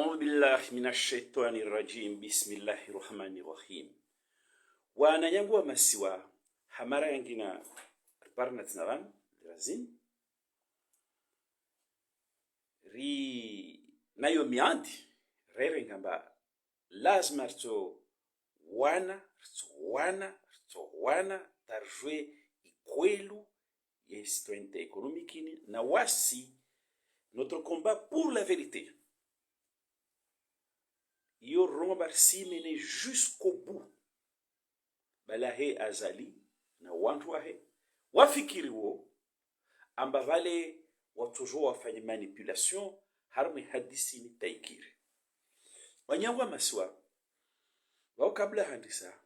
أعوذ بالله من الشيطان الرجيم بسم الله الرحمن الرحيم وانا ينغوا مسوا hamara yangina parna tnaran razin ri nayo miandi rere ngamba lazima wana tarjwe ikwelu ya citoyenneté économique na wasi notre combat pour la vérité yo rombar si mené jusqu'au bout balahe azali na wantu wahe wafikiri wo amba vale watojo wafanye manipulation harmi hadisi ni taikiri wanyangwa maswa wao kabla handisa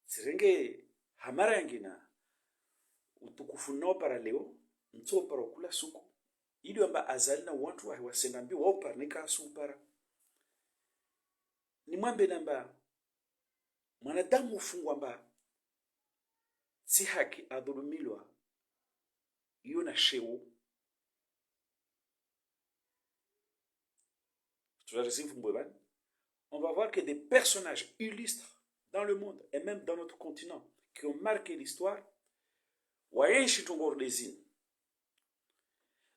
sirenge hamara yangina utukufu nao para leo nto para kula suku ili amba azali na wantu wahe wasenambi wao parnika supara ni mwambe namba mwanadamu ufungwa mba si haki adhulumilwa yuna shewu on va voir que des personnages illustres dans le monde et même dans notre continent qui ont marqué l'histoire waenshi tongordezini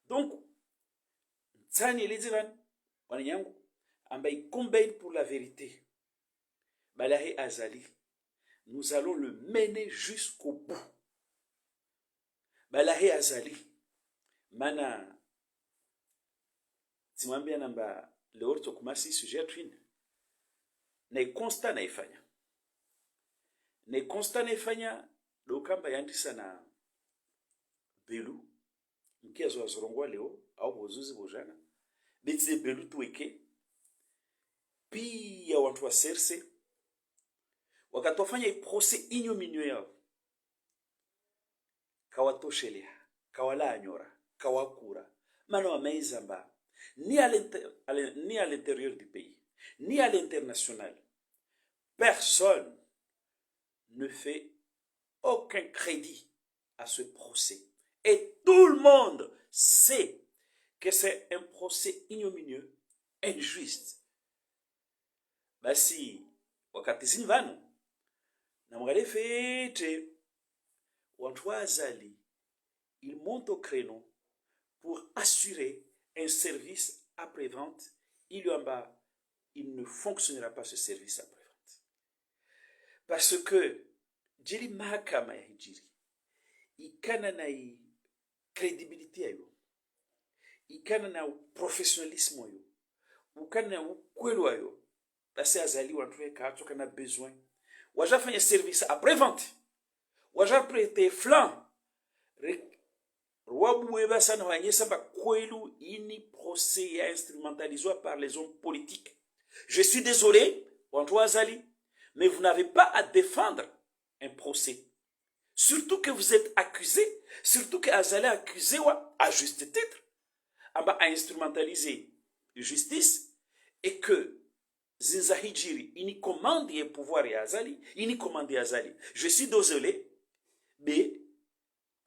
donc tsani elizivan wanyangu amba combat pour la vérité balahe azali nous allons le mener jusqu'au bout balahe azali mana timwambia namba leo tokumasi sujet twin na constat na ifanya dokamba yandisa na belu mkiazo azorongwa leo au bozuzi bojana bitse belu tuweke pia watu wa serse wakatofanya procès ignominieux yao kawatoshelea kawala anyora kawakura mana wameizamba ni à l'intérieur du pays ni à l'international personne ne fait aucun crédit à ce procès et tout le monde sait que c'est un procès ignominieux injuste basi wakati zinvano na mgale fete wantu azali il monte au créneau pour assurer un service après-vente il ne fonctionnera pas ce service après-vente parce que jiri mahakama ya hijiri ikana na credibility yayo ikana na professionnalisme yayo ukana na ukweli wayo basi azali wantu weka atoka na besoin waja fanya service après-vente waja prêter flanc Rwaboueba sana wanyesa ba kwelu ini procès ya instrumentalisé par les hommes politiques. Je suis désolé, Wantou Azali, mais vous n'avez pas à défendre un procès. Surtout que vous êtes accusé, surtout que Azali a accusé à juste titre, à instrumentaliser justice et que Zinzahijiri, il commande le pouvoir ya Azali, il commande Azali. Je suis désolé, mais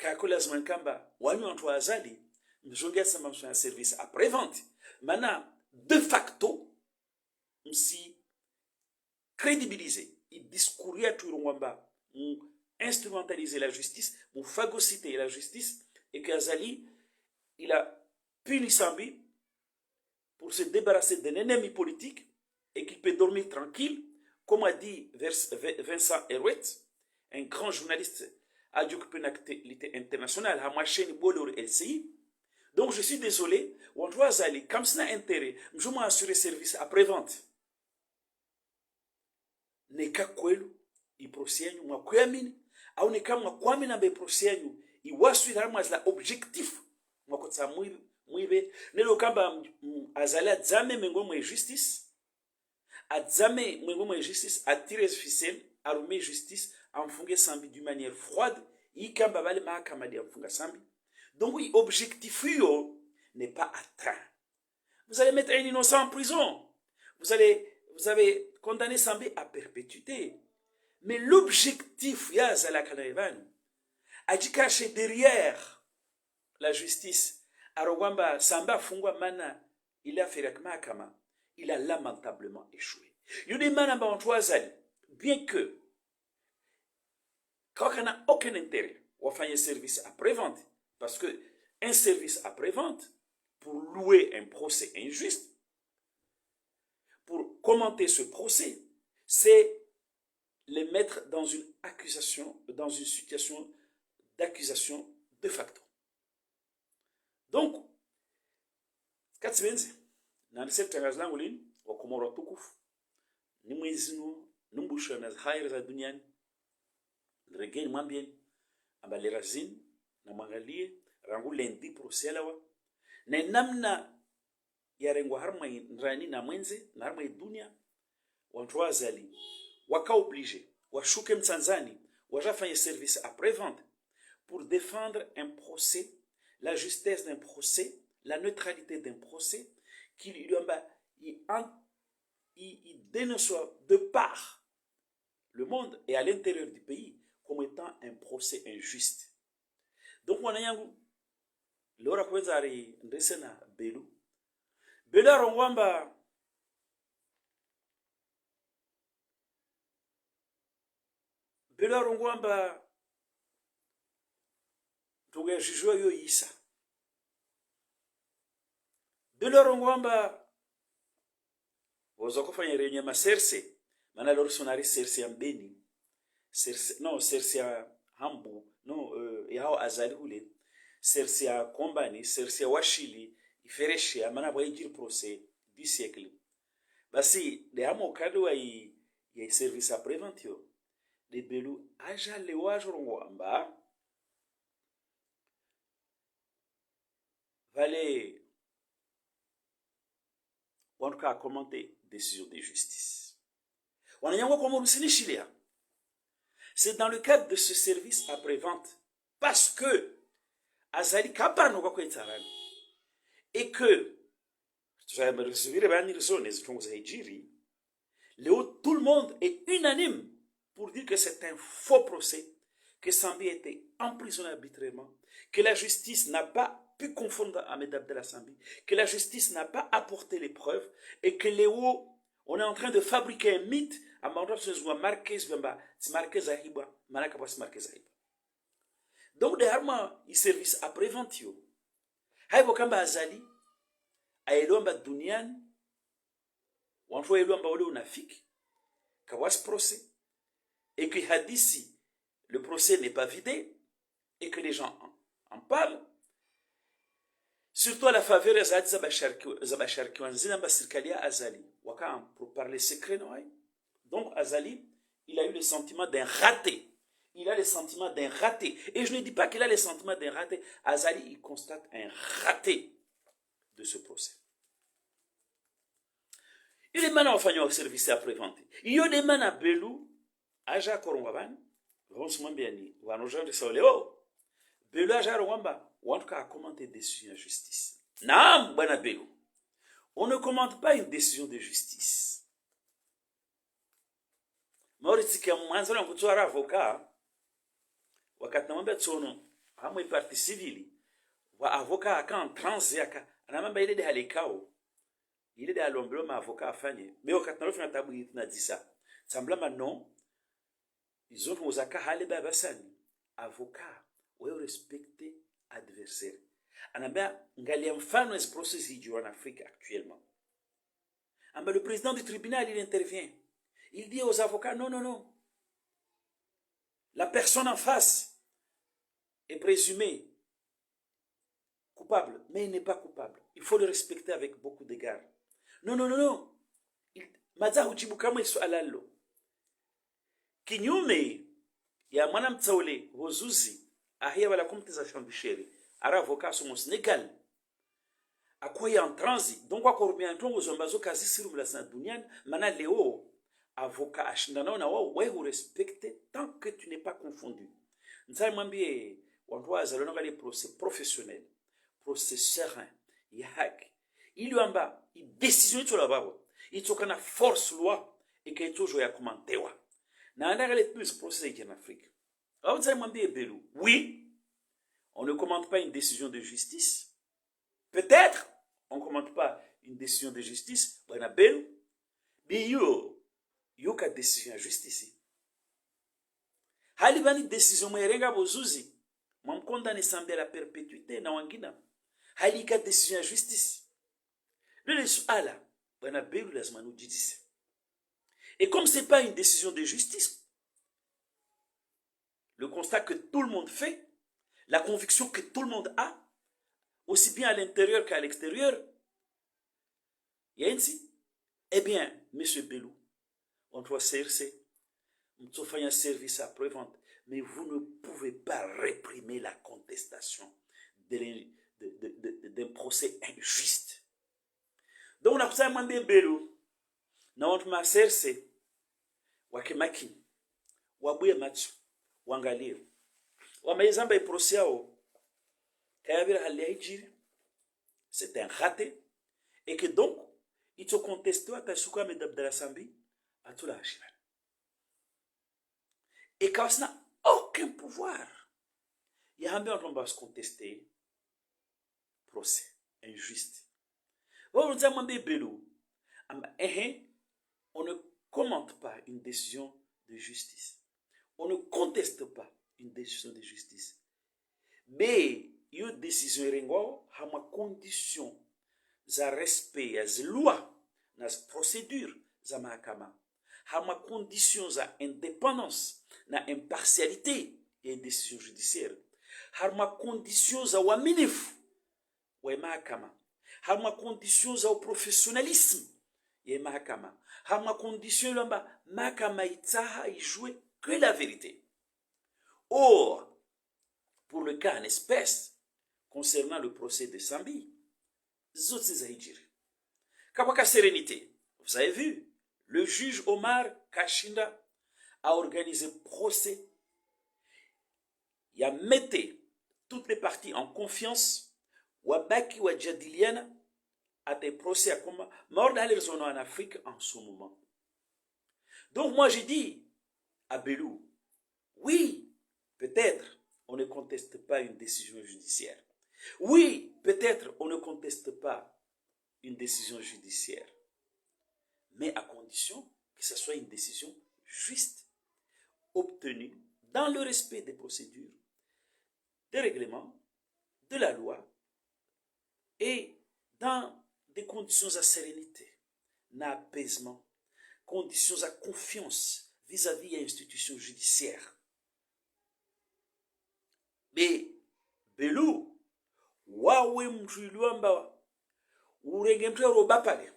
kakola zmankamba wanyu wantu azali mjongia sama msha service après-vente mana de facto msi crédibiliser il discourir tout ngomba instrumentaliser la justice ou phagocyter la justice et que Azali il a puni Sambi pour se débarrasser d'un ennemi politique et qu'il peut dormir tranquille comme a dit Vincent Herouet un grand journaliste à l'actualité internationale, à ma chaîne Bolor LCI. Donc je suis désolé, on doit aller, comme ça n'a intérêt, je m'assure service après-vente. Neka kwelu, I procès mwa kuyamini, au neka mwa kwamina be procès I wasu harma la objectif, mwa kotsa mwibe, nelo kamba azali adzame mengo mwa justice, adzame mengo mwa justice, atire ficelle, armée justice, enfungue Sambi d'une manière froide, ikamba bale mahakama di enfunga Sambi. Donc oui, objectif n'est pas atteint. Vous allez mettre un innocent en prison. Vous avez condamné Sambi à perpétuité. Mais l'objectif, ya zala kanaevan, a dit caché derrière la justice. Arogwamba Samba fungwa mana il a fait mahakama. il a lamentablement échoué. Il y a des gens bien que, quand on n'a aucun intérêt, on fait un service après-vente, parce que un service après-vente, pour louer un procès injuste, pour commenter ce procès, c'est les mettre dans une accusation, dans une situation d'accusation de facto. Donc, Katsibenzi, na niseptangazi langu lini wakomoro watukufu ni mwezi nuo numbusho na khair za duniani regeni mwambieni ambale razini na mwangalie rangu lendi proselawa na namna ya rengwa harma nrani na mwenze na harma dunia watu wazali waka obligé washuke mtanzani wajafanya service après-vente pour défendre un procès, la justesse d'un procès, la neutralité d'un procès, qu'il dénonce de part le monde et à l'intérieur du pays comme étant un procès injuste. Donc, on a yangu, l'ora kwezari ndesena belu. Belu arongwamba tugejijwa yo isa. Belu arongwamba woza kufanya renye maserse mana lor sonari serse ambeni serse ya hambu yao azali hule serse ya kombani serse ya washili ifereshe mana bwa ijir procès du siècle basi de amo kadwa ya service prévention de belu aja lewajo ngwamba vale on a commenté décision de justice. C'est dans le cadre de ce service après-vente, parce que Azali Kapano et que tout le monde est unanime pour dire que c'est un faux procès, que Sambi a été emprisonné arbitrairement, que la justice n'a pas pu confondre Ahmed Abdallah Sambi, que la justice n'a pas apporté les preuves et que on est en train de fabriquer un mythe à donc derrière il service après-vente haiko kamba azali aelomba duniani wantu aelomba ule unafiki kawas procès et que hadisi le procès n'est pas vidé et que les gens en parlent. Surtout à la faveur de Zabachar qui ont dit Azali. Pour parler secret, non? Donc Azali, il a eu le sentiment d'un raté. Il a le sentiment d'un raté. Et je ne dis pas qu'il a le sentiment d'un raté. Azali, il constate un raté de ce procès. Il est maintenant enfin au service après-vente. Il y a des mains à Belou, Aja Korongwaban, Ronsman Biani, Wanojan de Soléo. Belou Aja Rwamba. Ou en tout cas à commenter des décisions de justice. Naam, Banabelo. On ne commente pas une décision de justice. Mauritzika mwanzana kutoa avocat wakati namwambia tsono hamwe parti civili wa avocat akan transiaka anamwambia ile de halikao ile de alombelo ma avocat afanye mais wakati nalofanya tabu tunadisa semblama non ils ont uzaka hale baba sani avocat wewe respecter adversaire. Anambia ngalia mfano ce processus hiji en Afrique actuellement. Amba le président du tribunal il intervient. Il dit aux avocats non. La personne en face est présumée coupable, mais il n'est pas coupable. Il faut le respecter avec beaucoup d'égard. Non. Maza hujibu kama swala lo. Kinyume ya mwana mtaule wozuzi ahia wala kumtiza shambisheri ara avocat son Sénégal akoya en transit donc kwa korumia ntongo zombazo kazi siru la sana duniani mana leo avocat ashindana na wao wewe respecte tant que tu n'es pas confondu nzai mwambie watu wazalona kale procès professionnel procès serein ya haki ili amba décision ito la babo itoka na force loi et que toujours ya commentewa na andaka les plus procès en Afrique. Oui, on ne commente pas une décision de justice. Peut-être, on ne commente pas une décision de justice, bwana Belu, yo ka décision ya justice. Hali bani décision mwerenga bozuzi, mwamkondane sambe la perpétuité na wangina. Hali ka décision ya justice. Le suala, bwana Belu lazima nujidise. Et comme c'est pas une décision de justice, le constat que tout le monde fait, la conviction que tout le monde a, aussi bien à l'intérieur qu'à l'extérieur, il y a ainsi. Eh bien, monsieur Belou, on doit CRC, on fait un service après-vente, mais vous ne pouvez pas réprimer la contestation d'un procès injuste. Donc, on a besoin de Belou, on a CRC, wakemaki, wabuye matsu, wangalir, wamaizamba et procès ao, kayabira hali haijiri, c'est un raté, et que donc, il te conteste à Kasuka Medabdala Sambi, à tout la Hachina. Et quand ça n'a aucun pouvoir, il y a un peu on va se contester, procès, injuste. On nous a demandé Belou, on ne commente pas une décision de justice. On ne conteste pas une décision de justice. Mais, il y a une décision, il y a une condition za respect ya loi na procédure za mahakama hama conditions za indépendance na impartialité ya décision judiciaire hama conditions za uaminifu wa mahakama hama conditions za professionnalisme ya mahakama hama conditions lamba mahakama itaha ijue que la vérité. Or, pour le cas en espèce concernant le procès de Sambi, Kapaka sérénité. Vous avez vu, le juge Omar Kashinda a organisé procès. Il a mis toutes les parties en confiance. Wabaki wa jadiliana à des procès à comment mort dans les zones en Afrique en ce moment. Donc moi j'ai dit à Belou, oui, peut-être on ne conteste pas une décision judiciaire. Oui, peut-être on ne conteste pas une décision judiciaire, mais à condition que ce soit une décision juste, obtenue dans le respect des procédures, des règlements, de la loi et dans des conditions à sérénité, d'apaisement, conditions à confiance vis-à-vis de l'institution judiciaire. Mais Belou, wawe mtuiluamba urenge mtero bapale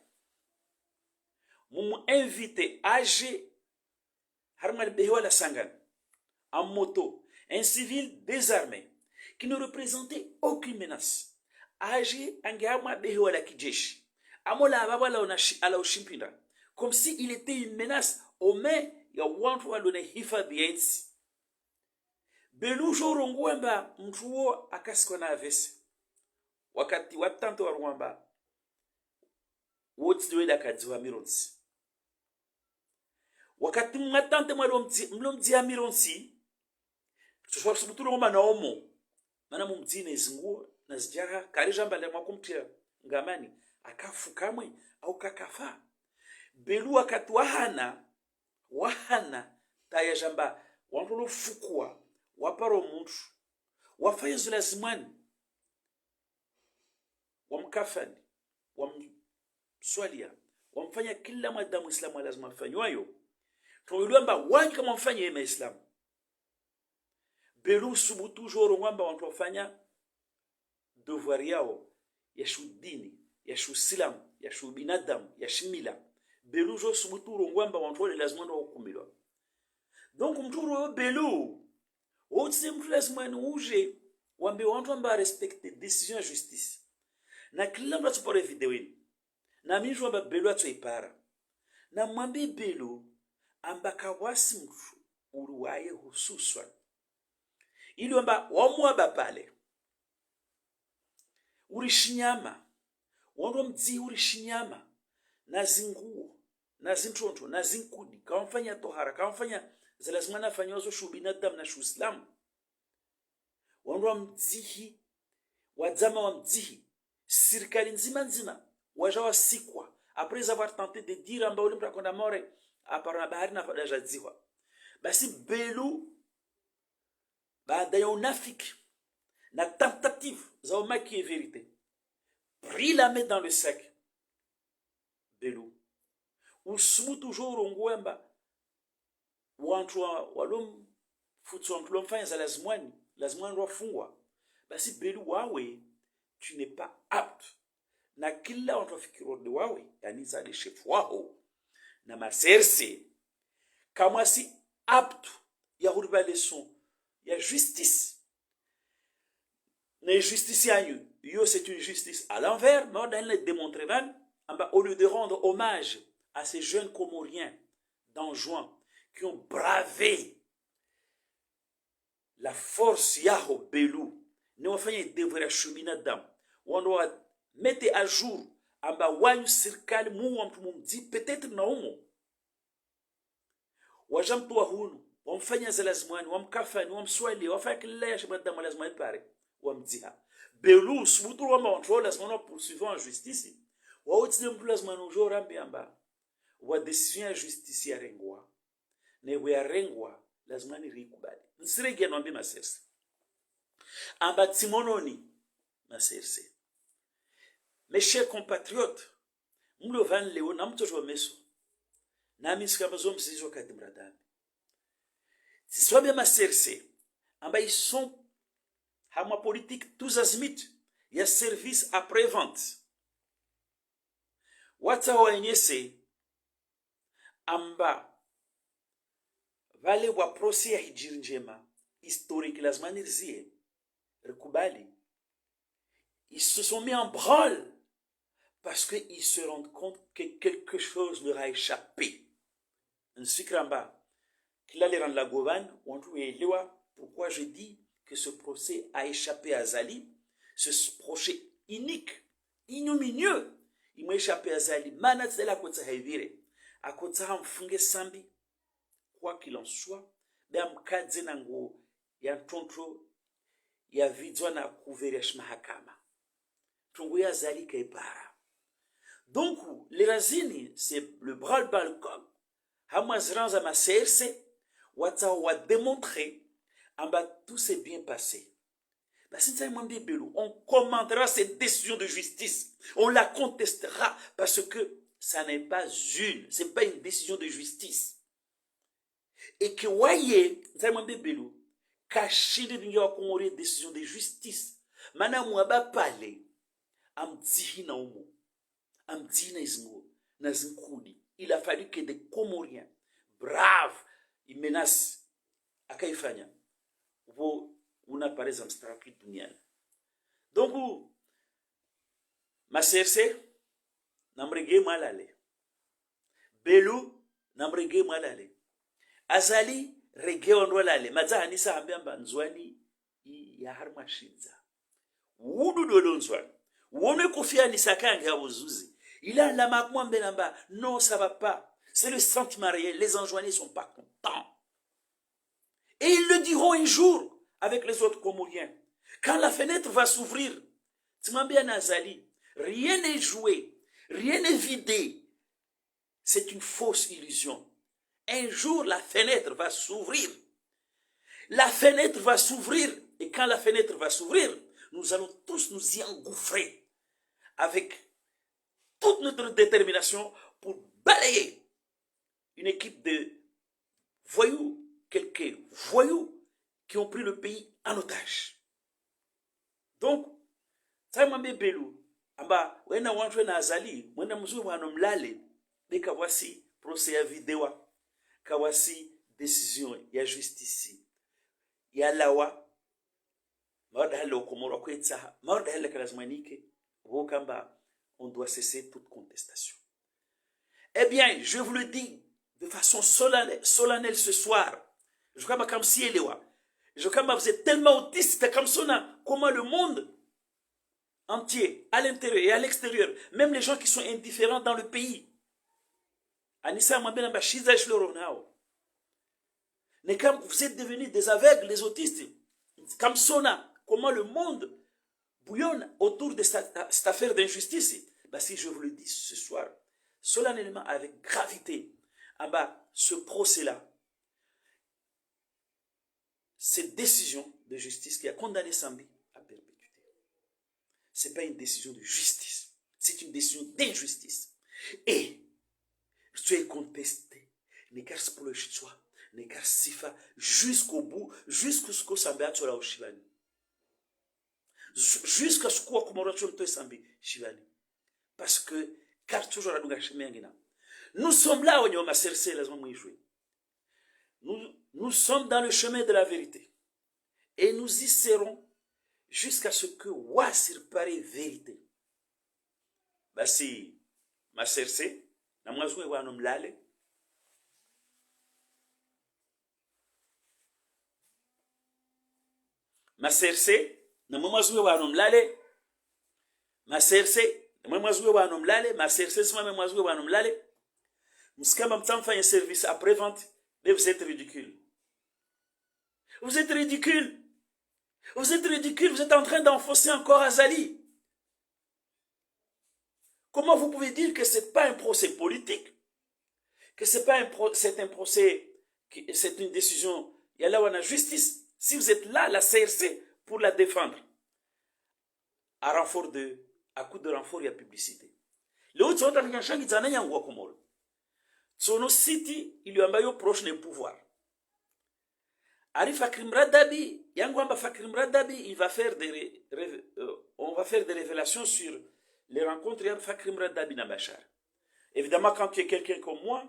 mumu invité âgé harmal bewa la sangan en moto, un civil désarmé qui ne représentait aucune menace âgé angama bewa la kijeshi amola babala ala ushimpinda comme si il était une menace aux mains ya wantu walone hifadhi ya nchi. Belou jorongwamba mtuo akasikwa na avesi wakati watanto wa Rwanda wote weda kadziwa mironsi wakati mwatante mlomdzia mironsi tushwa subuturo ngoma na omo mana mumdzine izinguo na zijaha kari jamba le mwakumtia ngamani akafu kamwe au kakafa. Belou wakati wahana taya jamba wantu fukua waparo muntu wafayezu lazimani wamkafani wamswalia wamfanya kila madamu islamu lazima afanywayo tuliomba wanyi kama mfanye yema islamu. Belou subutu joro ngamba wantu wafanya devoir yao ya shudini ya shusilamu ya shubinadamu ya shimila. Belou jo subutu ngamba wantu wale lazima ndo hukumilwa. Donc mturo Belou wote mtu lazima ni uje wambe wantu amba respecte décision ya justice. Na kila mtu atupore video hii. Na minjwa amba Belou atuipara. Na mwambi Belou amba kawasi mtu uruwaye hususwa. Ili amba wamuaba pale. Urishinyama. Wando mdzi urishinyama. Na zinguo. Na zintronto. Na zinkudi. Kawamfanya tohara. Kawamfanya zilazimana fanyozo shubinadamu na shuislamu. Wando mdzihi. Wadzama wa mdzihi. Sirikali nzima wajawa sikwa après avoir tenté de dire amba ule mtakwenda more apara bahari na fadajaziwa. Basi Belu baada ya unafiki na tentative za umaki et vérité pris la main dans le sac. Belu usumu toujours ongwemba wantu walum futsu wantu lomfanya za lazimwani wafungwa. Basi Belu wawe tu n'es pas apte na kila wantu wafikirode wawe yani za de chef wao na maserse kama si apte ya hurba leçon ya justice na justice yanyu yo c'est une justice à l'envers mais on a démontré au lieu de rendre hommage à ces jeunes Comoriens d'Anjouan qui ont bravé la force yaho Belu ne wafanye devrait cheminer dedans on doit mettre à jour amba wanyu serikali mu mtu mumdi peut-être na umo wajamtu wa hunu wamfanya za lazimani wamkafani wamswali wafanya kila ya shibada lazimani pare wamdiha Belu subutu wama wantu lazimani poursuivant en justice wa otide mtu lazimani ujora mbiamba wa decision ya justice ya rengwa ne ya rengwa lazimani rikubali nsirege nombe maserse amba timononi maserse. Mes chers compatriotes, mlo van leo na mtoto wa meso na miska zo mzizo kati mradami siswabe maserse amba ils sont hama politique tous azimuts ya service après vente wata waenyese amba vale wa procès ya hijiri njema historique lazima nirzie rikubali. Ils se sont mis en branle parce qu'ils se rendent compte que quelque chose leur a échappé. Nsikramba, kila le rend la govan, on doit pourquoi je dis que ce procès a échappé à Zali, ce procès unique, ignominieux, il m'a échappé à Zali. Manat de la kota haivire, a kota hamfunge sambi, quoi qu'il en soit, beam kadzenango, ya tonto, ya vidwa na kuveresh mahakama. Tunguya Zali kaipara. Donc, les razini, c'est le bras le corps. Hamazranza ma CRC, wa démontrer, en bas tout s'est bien passé. On commandera cette décision de justice. On la contestera parce que ça n'est pas c'est pas une décision de justice. Et que, voyez, caché de une décision de justice. Mana mwaba pale, amdihi na umo, amdihi na izmo, na zinkudi. Il a fallu que des Comoriens, braves, ils menacent, akaifanya. Una par exemple straki duniani. Donc, ma CRC, namrege malale. Belu, namrege malale. Azali, rege onwalale. Maza hanisa hambiamba nzwani ya harmashinza. Wudu dolo nzwani. Wone kofia nisakange ya uzuzi. Il a la makmwa mbelamba. Non, ça va pas. C'est le sentiment réel. Les enjoignés ne sont pas contents. Et ils le diront un jour avec les autres Comoriens. Quand la fenêtre va s'ouvrir, Timambia Nazali, rien n'est joué, rien n'est vidé. C'est une fausse illusion. Un jour, la fenêtre va s'ouvrir. La fenêtre va s'ouvrir. Et quand la fenêtre va s'ouvrir, nous allons tous nous y engouffrer avec toute notre détermination pour balayer une équipe de voyous, quelques voyous qui ont pris le pays en otage. Donc, ça m'a mis Belu. Amba, wena wanjwe na azali, wena mzuri wano mlale, de kawasi procès ya videwa, kawasi décision ya justice, ya lawa, maorda hale okomoro kwetsa, maorda hale kalazmanike, wokamba, on doit cesser toute contestation. Eh bien, je vous le dis de façon solennelle ce soir. Je crois comme si elle est là. Je crois que vous êtes tellement autiste comme ça, comment le monde entier, à l'intérieur et à l'extérieur, même les gens qui sont indifférents dans le pays, Anissa Mambena Bashiza Shloronao, mais comme vous êtes devenus des aveugles, les autistes, comme ça, comment le monde bouillonne autour de cette affaire d'injustice. si je vous le dis ce soir, solennellement, avec gravité, en bas, ce procès-là, cette décision de justice qui a condamné Sambi à perpétuité, ce n'est pas une décision de justice, c'est une décision d'injustice. Et, tu es contesté, n'écart pour le chitois, n'écart sifa, jusqu'au bout, jusqu'au Sambi à Tsola au Shivani. Jusqu'à ce qu'on commence à Sambi Shivani. Parce que, car toujours à nous sommes là, on a cercé les hommes jouer. Nous sommes dans le chemin de la vérité. Et nous y serons jusqu'à ce que Wassir paraît vérité. Si ma cercé, na mwazwe wa nomlale. Ma cercé, na mwazwe wa nomlale. Ma cercé, na mwazwe wa nomlale. Ma cercé, c'est moi mwazwe wa nomlale. Mouskamba mtamfa un service après-vente, mais vous êtes ridicule. Vous êtes ridicule. Vous êtes ridicule, vous êtes en train d'enfoncer encore Azali. Comment vous pouvez dire que ce n'est pas un procès politique, que c'est un procès, c'est une décision, il y a là où on a justice, si vous êtes là, la CRC, pour la défendre, à coup de renfort, il y a publicité. Le haut de l'Afrique, il y a un Guacamole. Sono City, il y a un proche du pouvoir. Ari Fakrim Radabi, Yangwamba Fakrim Radabi, on va faire des révélations sur les rencontres entre Fakrim Radabi et Bachar. Évidemment, quand tu es quelqu'un comme moi,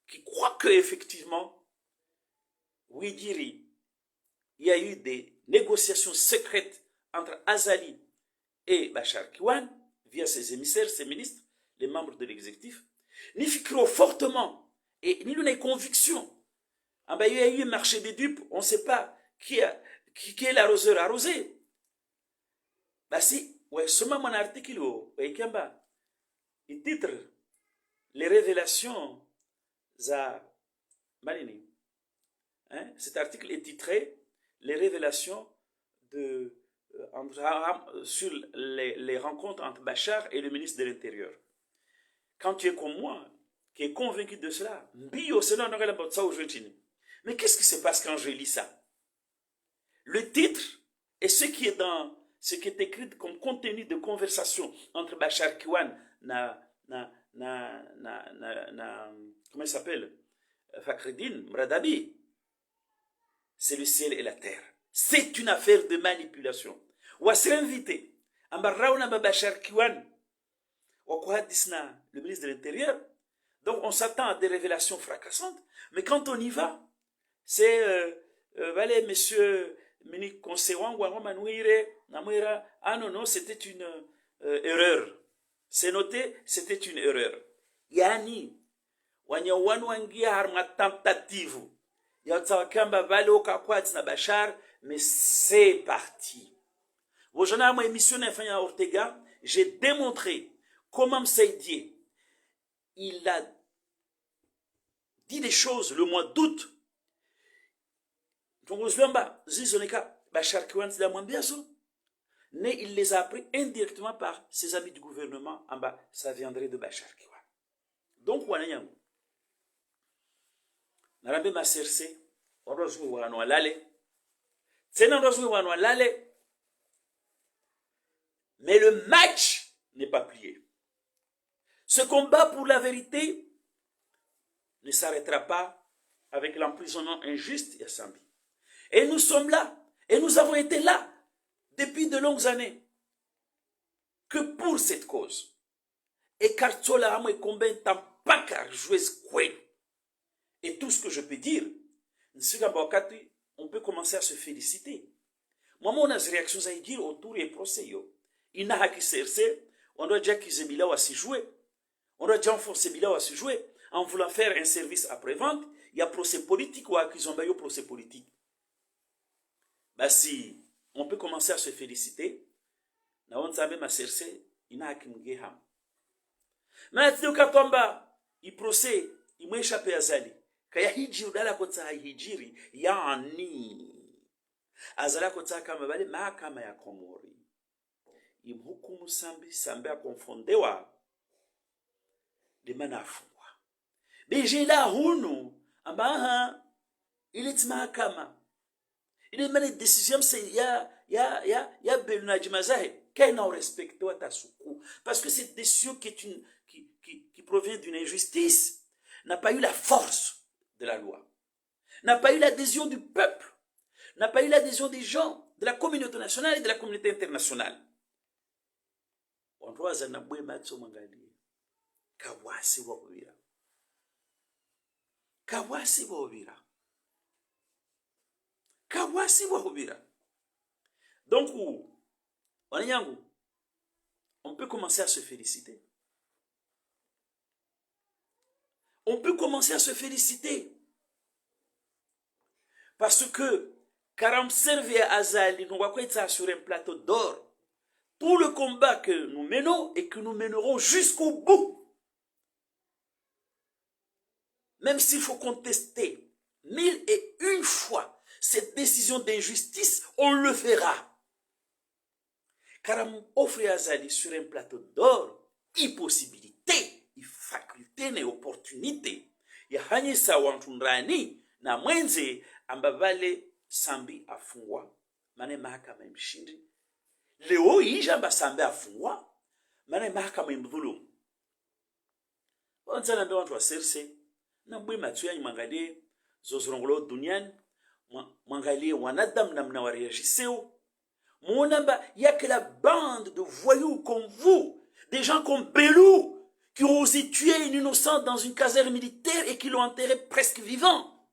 qui croit qu'effectivement, oui, il y a eu des négociations secrètes entre Azali et Bachar Kiwan, via ses émissaires, ses ministres, les membres de l'exécutif, ni Fikro fortement, et ni l'une conviction. Ah ben, il y a eu un marché des dupes, on ne sait pas qui est l'arroseur arrosé. Bah si, ouais, seulement mon article, il titre les révélations à Malini. Hein? Cet article est titré les révélations sur les rencontres entre Bachar et le ministre de l'Intérieur. Quand tu es comme moi, qui est convaincu de cela, mais qu'est-ce qui se passe quand je lis ça? Le titre et ce qui est écrit comme contenu de conversation entre Bachar Kiwan comment il s'appelle? Fakhreddine Mradabi. C'est le ciel et la terre. C'est une affaire de manipulation. Ou à se invité. Ambarraouna Bachar Kiwan. Le ministre de l'Intérieur. Donc on s'attend à des révélations fracassantes. Mais quand on y va, c'est allez, monsieur Minik Konsewang, ah non, c'était une erreur. C'est noté, c'était une erreur. Yani, wanyawanwangia harma tentative. Yatsawakamba vale okakwati na Bachar, mais c'est parti. Aujourd'hui, à mon émission d'Infania Ortega, j'ai démontré comment Msaïdié, il a dit des choses le mois d'août. Donc, Bachar Kiwan, mais il les a appris indirectement par ses amis du gouvernement. En bas, ça viendrait de Bachar Kiwan. Donc, Wanayang. Narambe ma serse, orozwe wanwa lale. Tsena orozwe wanwa lale. Mais le match n'est pas plié. Ce combat pour la vérité ne s'arrêtera pas avec l'emprisonnement injuste et Sambi. Et nous sommes là, et nous avons été là depuis de longues années, que pour cette cause. Et Kartola a combien de temps pas car jouer quoi. Et tout ce que je peux dire, on peut commencer à se féliciter. Moi, on a des réactions à dire autour des procès. Il n'a pas qui s'est on doit dire qu'ils aiment là à se jouer. On doit dire enfoncer là à se jouer. En voulant faire un service après-vente, il y a procès politique ou qu'ils ont un procès politique. Bah si on peut commencer à se féliciter, on sait même à chercher, il n'a qu'un guéham. Mais tu dis il procès, il m'a échappé à Zali. Kaya hijiri dala kota hijiri yani azala kota kama bale mahakama ya Komori imhukumu sambi sambi akonfondewa de mana afungwa bijila hunu ambaha ile mahakama ile mane décision c'est ya beluna jimazahe kaina au respecter wa tasuku parce que cette décision qui est qui provient d'une injustice n'a pas eu la force de la loi, n'a pas eu l'adhésion du peuple, n'a pas eu l'adhésion des gens, de la communauté nationale et de la communauté internationale. Wantuwaza na bwe matso mangali kawasi wa Uvira. Kawasi wa Uvira. Kawasi wa Uvira. Donc, wanyangu, on peut commencer à se féliciter. On peut commencer à se féliciter. Parce que Karam servait à Azali, nous voyons ça sur un plateau d'or. Tout le combat que nous menons et que nous mènerons jusqu'au bout. Même s'il faut contester 1001 fois cette décision d'injustice, on le fera. Karam offre à Azali sur un plateau d'or une possibilité, une faculté, une opportunité. Ya hanyisa wantundrani na mwenze ambavale sambi afungwa. Mane mahakama imshindi. Leo hii amba sambi afungwa. Mane mahakama imdhulumu. Wanzana ndio watu wa serse. Na mbwe matuya mwangalie zozorongolo duniani. Mwangalie wanadamu na mnawareagiseo. Monamba y a que la bande de voyous comme vous, des gens comme Belou, qui ont osé tuer une innocente dans une caserne militaire et qui l'ont enterré presque vivant.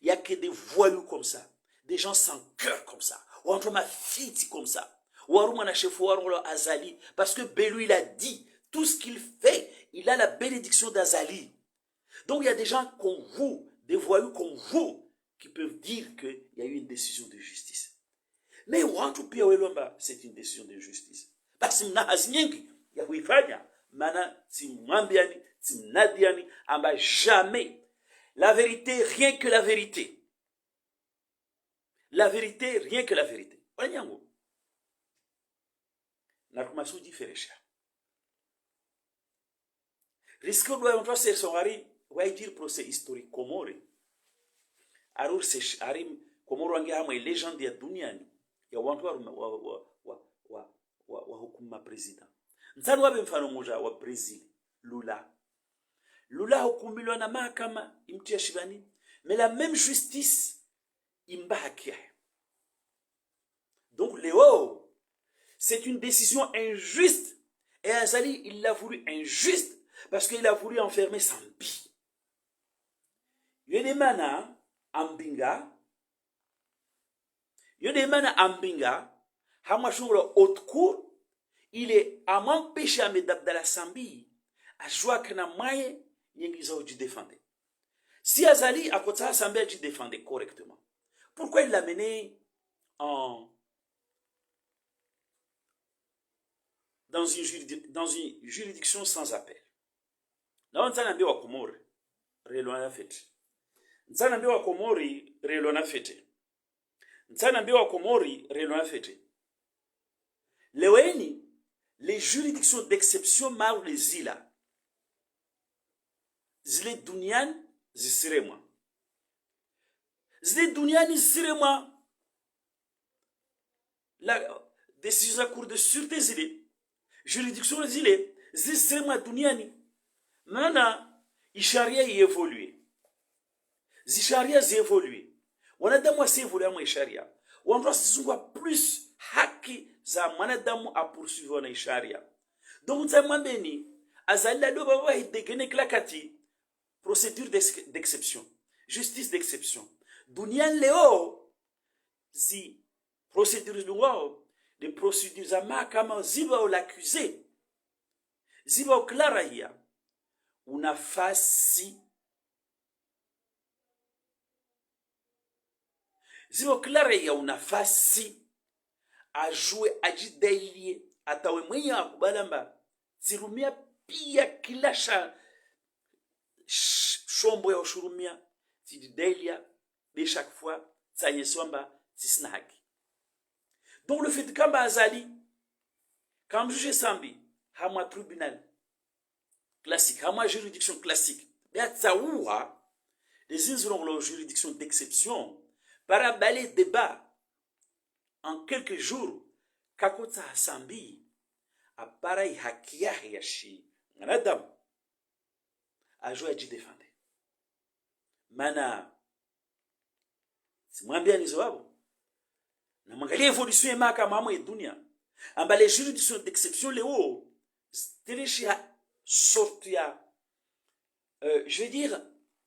Il n'y a que des voyous comme ça, des gens sans cœur comme ça, ou entre ma fille comme ça, ou un chef Azali, parce que Belou il a dit, tout ce qu'il fait, il a la bénédiction d'Azali. Donc il y a des gens comme vous, des voyous comme vous, qui peuvent dire qu'il y a eu une décision de justice. Mais c'est une décision de justice. Parce que mana timwambiani timnadiani amba jamais la vérité, rien que la vérité, la vérité, rien que la vérité. Wanyango na kumasu diferesha risque doit on faire son ari va dire procès historique Comore arur se arim Comore wangi ama legend ya duniani ya wantu wa hukuma president. Nsanu wabe mfano moja wa Brazil, Lula. Lula hukumilwa na mahakama imtia shibani, mais la même justice imbahakia. Donc Léo, c'est une décision injuste. Et Azali, il l'a voulu injuste parce qu'il a voulu enfermer Sambi. Yodemana Ambinga, Hamashungla haute cour, il est à m'empêcher à me d'Abdallah Sambi à jouer que na maye yengiza uji défendre. Si Azali a kota Sambi a dit défendre correctement, pourquoi il l'a mené dans une juridiction sans appel? Na wanzana wa Komori relona fete. Nzana wa Komori relona fete. Nzana wa Komori relona fete. Leweni les juridictions d'exception marou les zila. Zile dunian zisirema. Zile dunian zisirema. La décision de la cour de sûreté zile. Juridiction zile. Zisirema duniani. Mana, isharia y évolue. Zisharia zi évolue. Wanadamu si évolue à isharia. Wanadwa sizungwa plus haki za mwanadamu a poursuivre na sharia. Donc nzamwambeni azali do baba hidegene klakati procédure d'exception, justice d'exception. Dunian leo zi procédures de procédures za mahakama ziba o l'accusé ziba o klaraya unafasi ziba o klaraya unafasi ajue ajidailie atawe mwenye akubalamba sirumia pia kilasha shombo ya ushurumia tidailia de chaque fois tsanyeswamba tisina haki. Donc le fait kamba azali Quand juge sambi, hama tribunal classique, hama juridiction classique, bien tsaoua, les uns auront leur juridiction d'exception, para balayer débat en quelques jours, kakota sambi, aparai hakia yashi, manadam, a joué à dit défendre. Mana, c'est moins bien les oables. Na mangalia évolution ya mahakama ya dunia. Amba les juridictions d'exception leo tereshi sortia je vais dire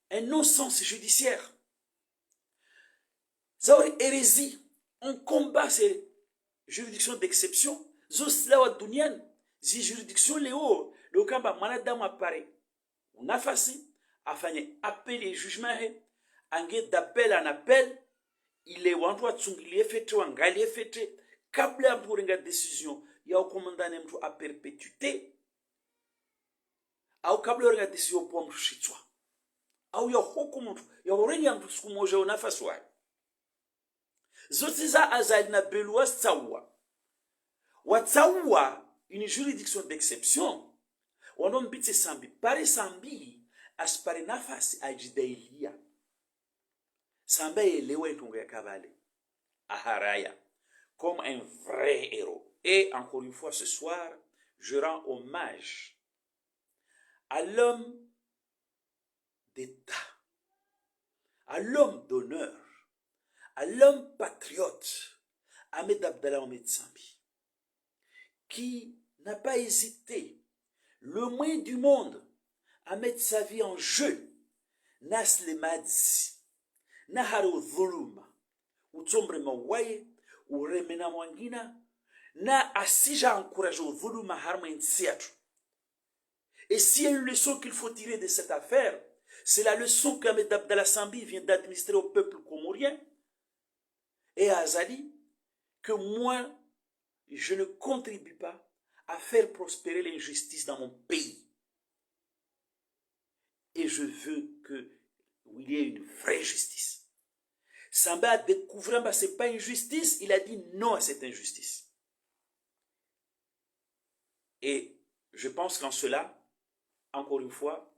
un non-sens judiciaire. Ça aurait hérésie. On combat ces juridictions d'exception. Zos la wa dunia zi juridiction leo le kamba manadamu apparaît. On a facile afanye appel et jugement ange d'appel en appel. Il est wantu watsungiliye fete wangaliye fete kabla ya kurenga décision ya ukomandane mtu a perpétuité au kabla ya décision pour mshitwa au ya hukumu mtu ya urenga mtu siku moja unafasi wake zote za azali na belwa tsawa watsawa une juridiction d'exception wanombitse sambi pare sambi aspare nafasi ajidailia Samba elewa itungo ya kabale aharaya comme un vrai héros. Et encore une fois ce soir, je rends hommage à l'homme d'État, à l'homme d'honneur, à l'homme patriote, Ahmed Abdallah Ahmed Sambi, qui n'a pas hésité, le moins du monde, à mettre sa vie en jeu. Nas le madzi. Na haro dhuluma utsombre mawaye uremena mwangina na asija encourage dhuluma harma insiatu. Et s'il y a une leçon qu'il faut tirer de cette affaire, c'est la leçon qu'Ahmed Abdallah Sambi vient d'administrer au peuple comorien et à Azali, que moi je ne contribue pas à faire prospérer l'injustice dans mon pays. Et je veux qu'il y ait une vraie justice. Samba a découvert que ce n'est pas une justice, il a dit non à cette injustice. Et je pense qu'en cela, encore une fois,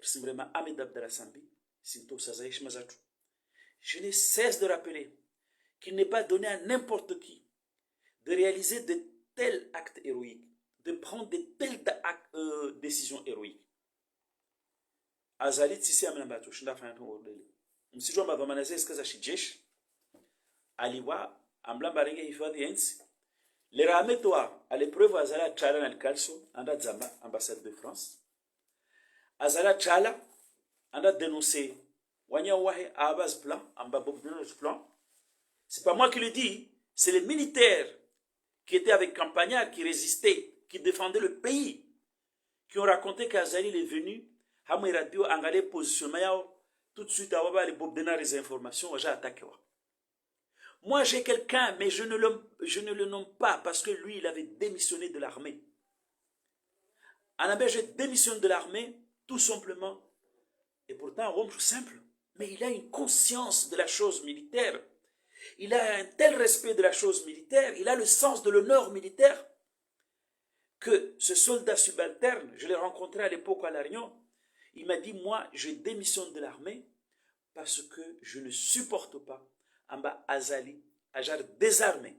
c'est vraiment Ahmed Abdallah Sambi, je ne cesse de rappeler qu'il n'est pas donné à n'importe qui de réaliser de tels actes héroïques, de prendre de telles décisions héroïques. Azalit sisi amlambato shinda fanya ordele. Msijua mavamanaze eskaza shijeshi. Aliwa amblamba renge hifadhi ya nchi. Lera ametwa à l'épreuve azala chala na likalso anda zamba ambassade de France. Azala chala anda dénoncer wanya wahe à base plan amba bobdeno's plan. C'est pas moi qui le dis, c'est les militaires qui étaient avec Campagnard, qui résistaient, qui défendaient le pays, qui ont raconté qu'Azali est venu, Hamé Radio, Angale positionnement, tout de suite, les Bobdena les informations, j'ai attaqué. Moi, j'ai quelqu'un, mais je ne le nomme pas parce que lui, il avait démissionné de l'armée. Anabé, j'ai démissionné de l'armée, tout simplement. Et pourtant, un homme simple, mais il a une conscience de la chose militaire. Il a un tel respect de la chose militaire, il a le sens de l'honneur militaire, que ce soldat subalterne, je l'ai rencontré à l'époque à Larion, il m'a dit, moi, je démissionne de l'armée parce que je ne supporte pas Amba Azali, Ajar désarmé.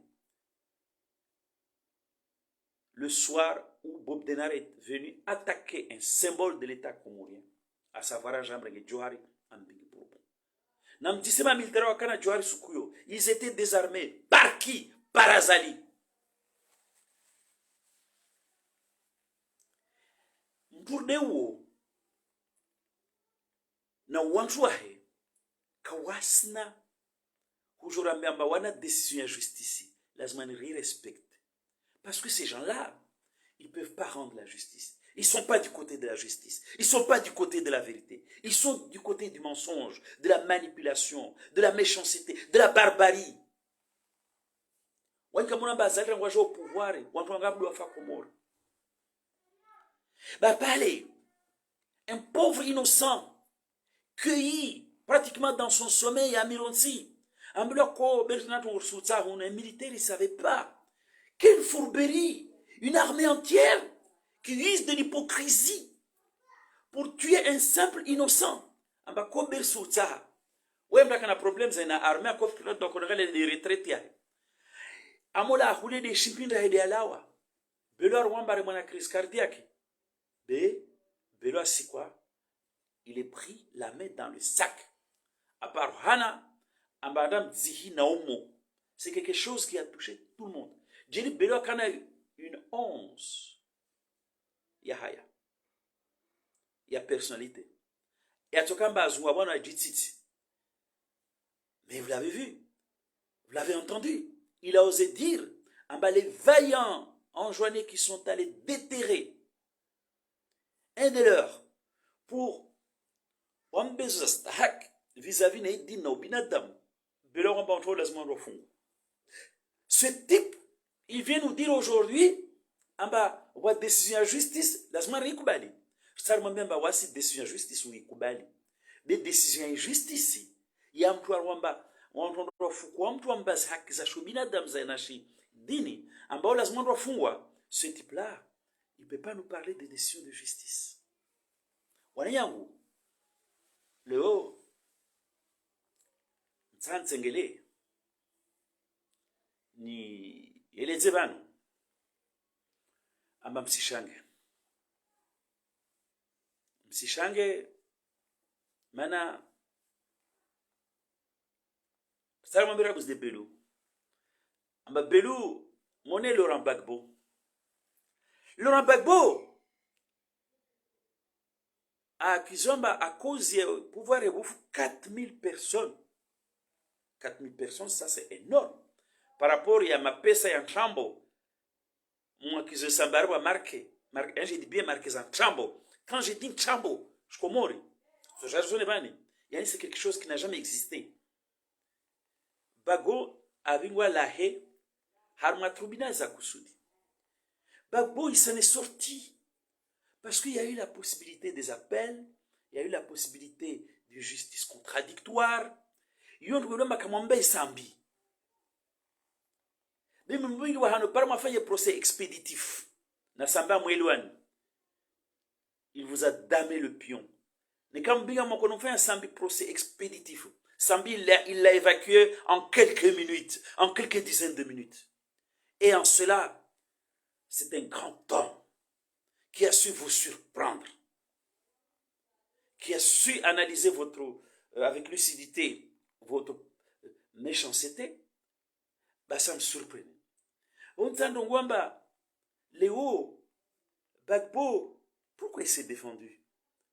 Le soir où Bob Denard est venu attaquer un symbole de l'État comorien, à savoir Jambrenge Johari Ambigi Bobo. Namdisema militaire wakana Johari Sukuyo, ils étaient désarmés. Par qui? Par Azali. Mpourdewo, na wanchwahe, kawasna, hujorambe amba wana décision ya justice, lazima ni respecte. Parce que ces gens-là, ils ne peuvent pas rendre la justice. Ils ne sont pas du côté de la justice. Ils ne sont pas du côté de la vérité. Ils sont du côté du mensonge, de la manipulation, de la méchanceté, de la barbarie. Au pouvoir, un pauvre innocent, cueilli pratiquement dans son sommeil à Mironsi, un militaire, il ne savait pas. Quelle fourberie! Une armée entière qui use de l'hypocrisie pour tuer un simple innocent. Amba kober soutsa. Ouais, m'a kana problème c'est na armée ko pilote donc on les retraités. Amola hule de shimpinda hede alawa. Belo arwambare mwana crise cardiaque. Belo c'est quoi? Il est pris la main dans le sac. À part Hana, Ambadam Zihi Naomo. C'est quelque chose qui a touché tout le monde. J'ai dit, Belo Kana une once. Yahaya. Il y a personnalité. Et à Tokamba Zouawana Jitsiti. Mais vous l'avez vu. Vous l'avez entendu. Il a osé dire, les vaillants enjoignés qui sont allés déterrer un de leurs pour vis-à-vis ce type, il vient nous dire aujourd'hui, wa décision de justice, lazima ikubali. Sarma memba wasi décision de justice uikubali. Des décisions de justice, ya mtu arwamba wanatoa fukwa mtu ambaye haki za binadamu zinashi dini ambao lazima wafungwa. Ce type là, il peut pas nous parler de décisions de justice. Wanayangu leo mtsangele ni eleze bano amba msishange mana salama mbira bus de Belu amba Belu moné Laurent Gbagbo a kizomba à cause du pouvoir de 4000 personnes. 4000 personnes, ça c'est énorme. Par rapport à ma pesa en trambo, moi qui je s'embarque marqué, j'ai dit bien marqué en trambo. Quand j'ai dit trambo, je comprends. C'est quelque chose qui n'a jamais existé. Bago avingwa lahe harma tribunal za kusudi. Bagbo il s'en est sorti. Parce qu'il y a eu la possibilité des appels, il y a eu la possibilité de justice contradictoire. Il y a eu un procès expéditif. Il vous a damé le pion. Mais quand on a fait un procès expéditif, Sambi, il l'a évacué en quelques minutes, en quelques dizaines de minutes. Et en cela, c'est un grand homme qui a su vous surprendre, qui a su analyser avec lucidité votre méchanceté, bah ça me surprend. On entend Wamba, Léo, Bagbo, pourquoi il s'est défendu?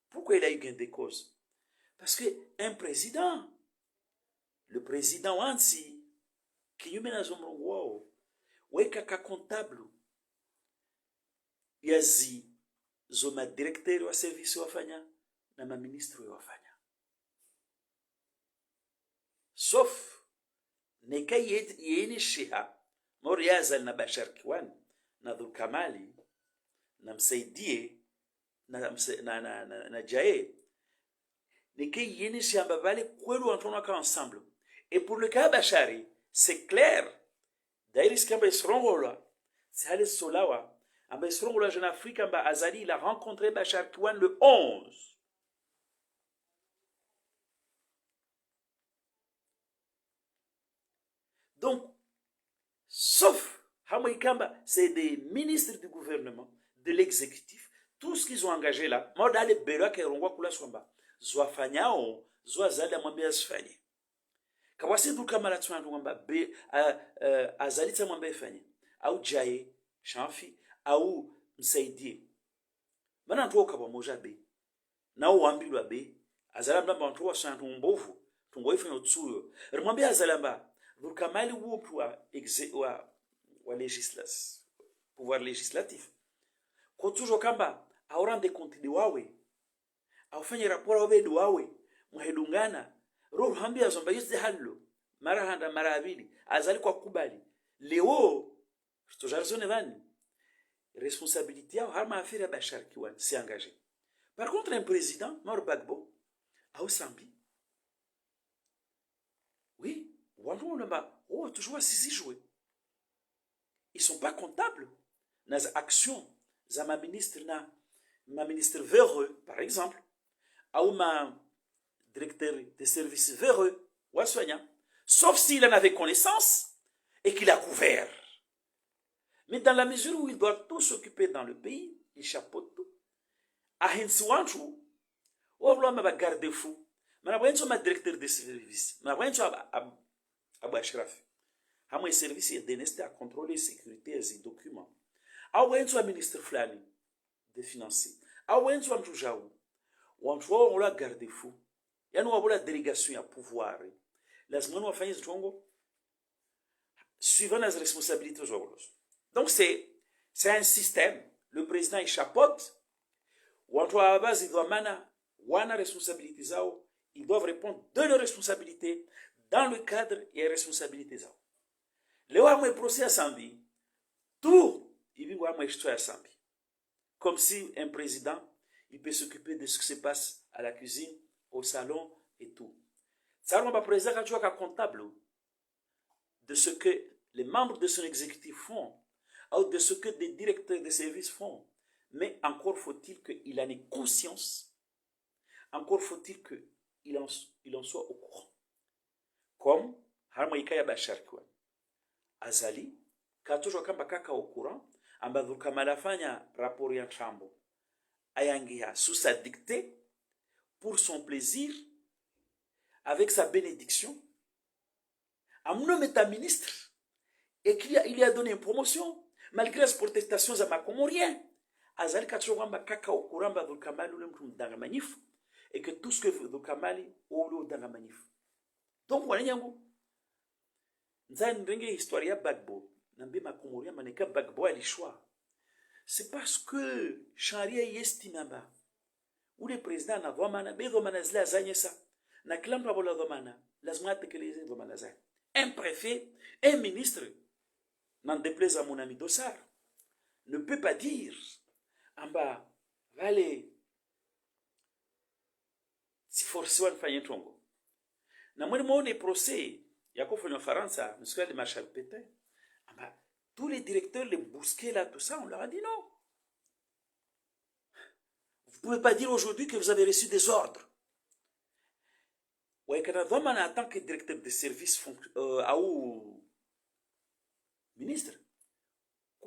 Pourquoi il a eu gain de cause? Parce qu'un président, le président Wansi, qui est wow, kaka comptable, yazi zoma directeur wa service wafanya na ma ministre wafanya. Sauf neka yeni shiha Moriazal na Bashar Kiwan na Dhul Kamali na Msaidie na Jae neka yeni shiha mbavale kwelu wanatoka ensemble. Et pour le cas Bashari, c'est clair. D'ailleurs, ce qu'il y c'est aller Solawa. La jeune Afrique, Azali, il a rencontré Bachar Kiwan le 11. Donc, sauf Hamoikamba, c'est des ministres du gouvernement, de l'exécutif, tout ce qu'ils ont engagé là, moi dans les Bela qui ont kula swamba, Zwafanyao, Zwazali amwambia asifanye. Kawasi du kamala twanga be Azali tamwambia ifanye. Au Jaye, Shanfi, au Msaidie. Mana ntoka pamoja be. Nao wambilwa be. Azalamba bantu wa santu mbovu. Tungoifanya utsuyo. Remwambia Azalamba, Vukamali wupu wa législatif. Pouvoir législatif. Kwa toujours kamba, aurande kontide wawe. Aufanye rapora wabedu wawe. Muhedungana. Roho hambia zomba yuzi hallo. Mara handa mara abili. Azali kwa kubali. Leo, tojarzone vani. Responsabilité à Harma Affaire Bachar Kiwan s'est engagé. Par contre, un président, Mor Bagbo, à Osambi, oui, toujours à Sisi jouer. Ils ne sont pas comptables. nas actions za ma ministre véreux, par exemple, ou ma directeur de services véreux, ou un soignant, sauf s'il en avait connaissance et qu'il a couvert. Mais dans la mesure où il doit tout s'occuper dans le pays, il chapeaute tout. A hensiwanchu, ou vouloir ma garde-fou, ma directeur de services, ma Abu Ashraf. Hama service est dénesté à contrôler la sécurité et documents. Awenzo ministre Flani des finances. Awenzo Amjoujaou. On la garde-fou. Il y a la délégation à pouvoir. La semaine où on fait ce suivant les responsabilités. Donc c'est un système. Le président il chapeaute. Watu wa base il doit mana wana responsabilité zao. Ils doivent répondre de leurs responsabilités dans le cadre et responsabilités zao. Le wa procès à Sambi, tout il va à Sambi. Comme si un président, il peut s'occuper de ce qui se passe à la cuisine, au salon et tout. Ça va président quand comptable de ce que les membres de son exécutif font, ou de ce que des directeurs de services font. Mais encore faut-il qu'il en ait conscience, encore faut-il qu'il en soit au courant. Comme Harmoïka Bachar Azali, katojo kamba kaka au courant, ambavyo kama anafanya rapport ya Trambo, ayangia sous sa dictée, pour son plaisir, avec sa bénédiction, Amnon est un ministre, et qu'il lui a donné une promotion, malgré les protestations à Macomorien. Azali katojo kamba kaka au courant, ambavyo kama lule mtu mdanga manif, et que tout ce que vous kamali, ou le mdanga manif. Donc, voilà yango. Nzani ndenge histoire ya Bagbo nambe makomoria maneka Bagbo alishwa. C'est parce que charia yestimamba ou le président na dhamana be dhamana zila zanyesa na kila mtu abola dhamana lazima atekeleze dhamana zake. Un préfet, un ministre, n'en déplaise à mon ami Dossar, ne peut pas dire amba vale si forcément fanye tongo. Na mwene mwone procès Yakof en France, monsieur le marshal Pétain, tous les directeurs, les bousquets là, tout ça, on leur a dit non. Vous ne pouvez pas dire aujourd'hui que vous avez reçu des ordres. Ouais, en tant que directeur de service ou ministre,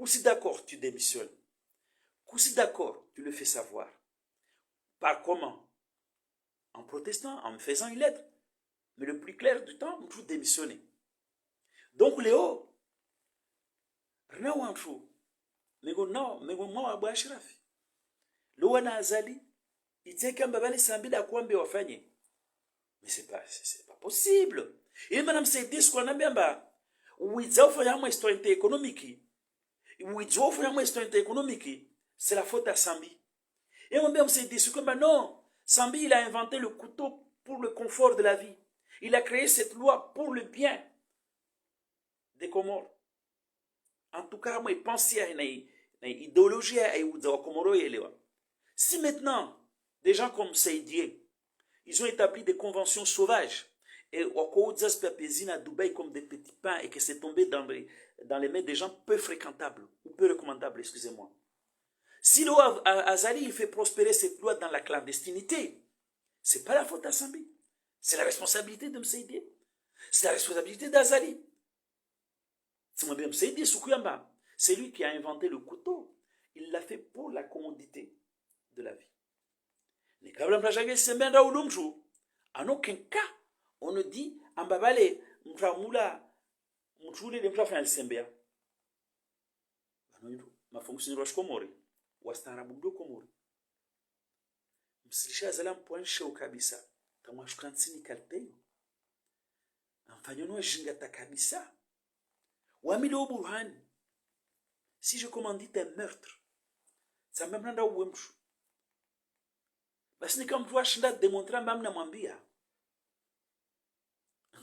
si d'accord, tu démissionnes. Si d'accord, tu le fais savoir. Par comment? En protestant, en me faisant une lettre. Mais le plus clair du temps, on peut démissionner. Donc, Léo, rien ou un chou, mais moi, Abu Ashraf. Léo na Azali, il dit qu'il y a des sambi d'akwambe wafanye. Mais c'est pas possible. Et madame, c'est dit ce qu'on a bien bas. Oui, il faut faire une histoire économique. Oui, il faut faire une histoire économique. C'est la faute à Sambi. Et on bien, c'est dit ce que non, Sambi, il a inventé le couteau pour le confort de la vie. Il a créé cette loi pour le bien des Comores. En tout cas, moi, je pense à une idéologie à Comoro. Si maintenant, des gens comme Seydié, ils ont établi des conventions sauvages, et au à Dubaï comme des petits pains, et que c'est tombé dans les mains des gens peu fréquentables, ou peu recommandables, excusez-moi. Si le Azali il fait prospérer cette loi dans la clandestinité, ce n'est pas la faute à Sambi. C'est la responsabilité de Mseidi. C'est la responsabilité d'Azali. C'est Mseidi Soukuyamba. C'est lui qui a inventé le couteau. Il l'a fait pour la commodité de la vie. En aucun cas, on ne dit Ambabale, Mtramula, Mtule de Mtafan Sembea. Ma fonction de Komori. Wastarabudo Komori. Msilisha Zalam point show kabisa. Kama shukansini kalpeyo amfanyono jingata kabisa wamilo burhani si je commandite un meurtre ça me mnanda uwemshu basi nikamtua shinda démontrer mbamna mwambia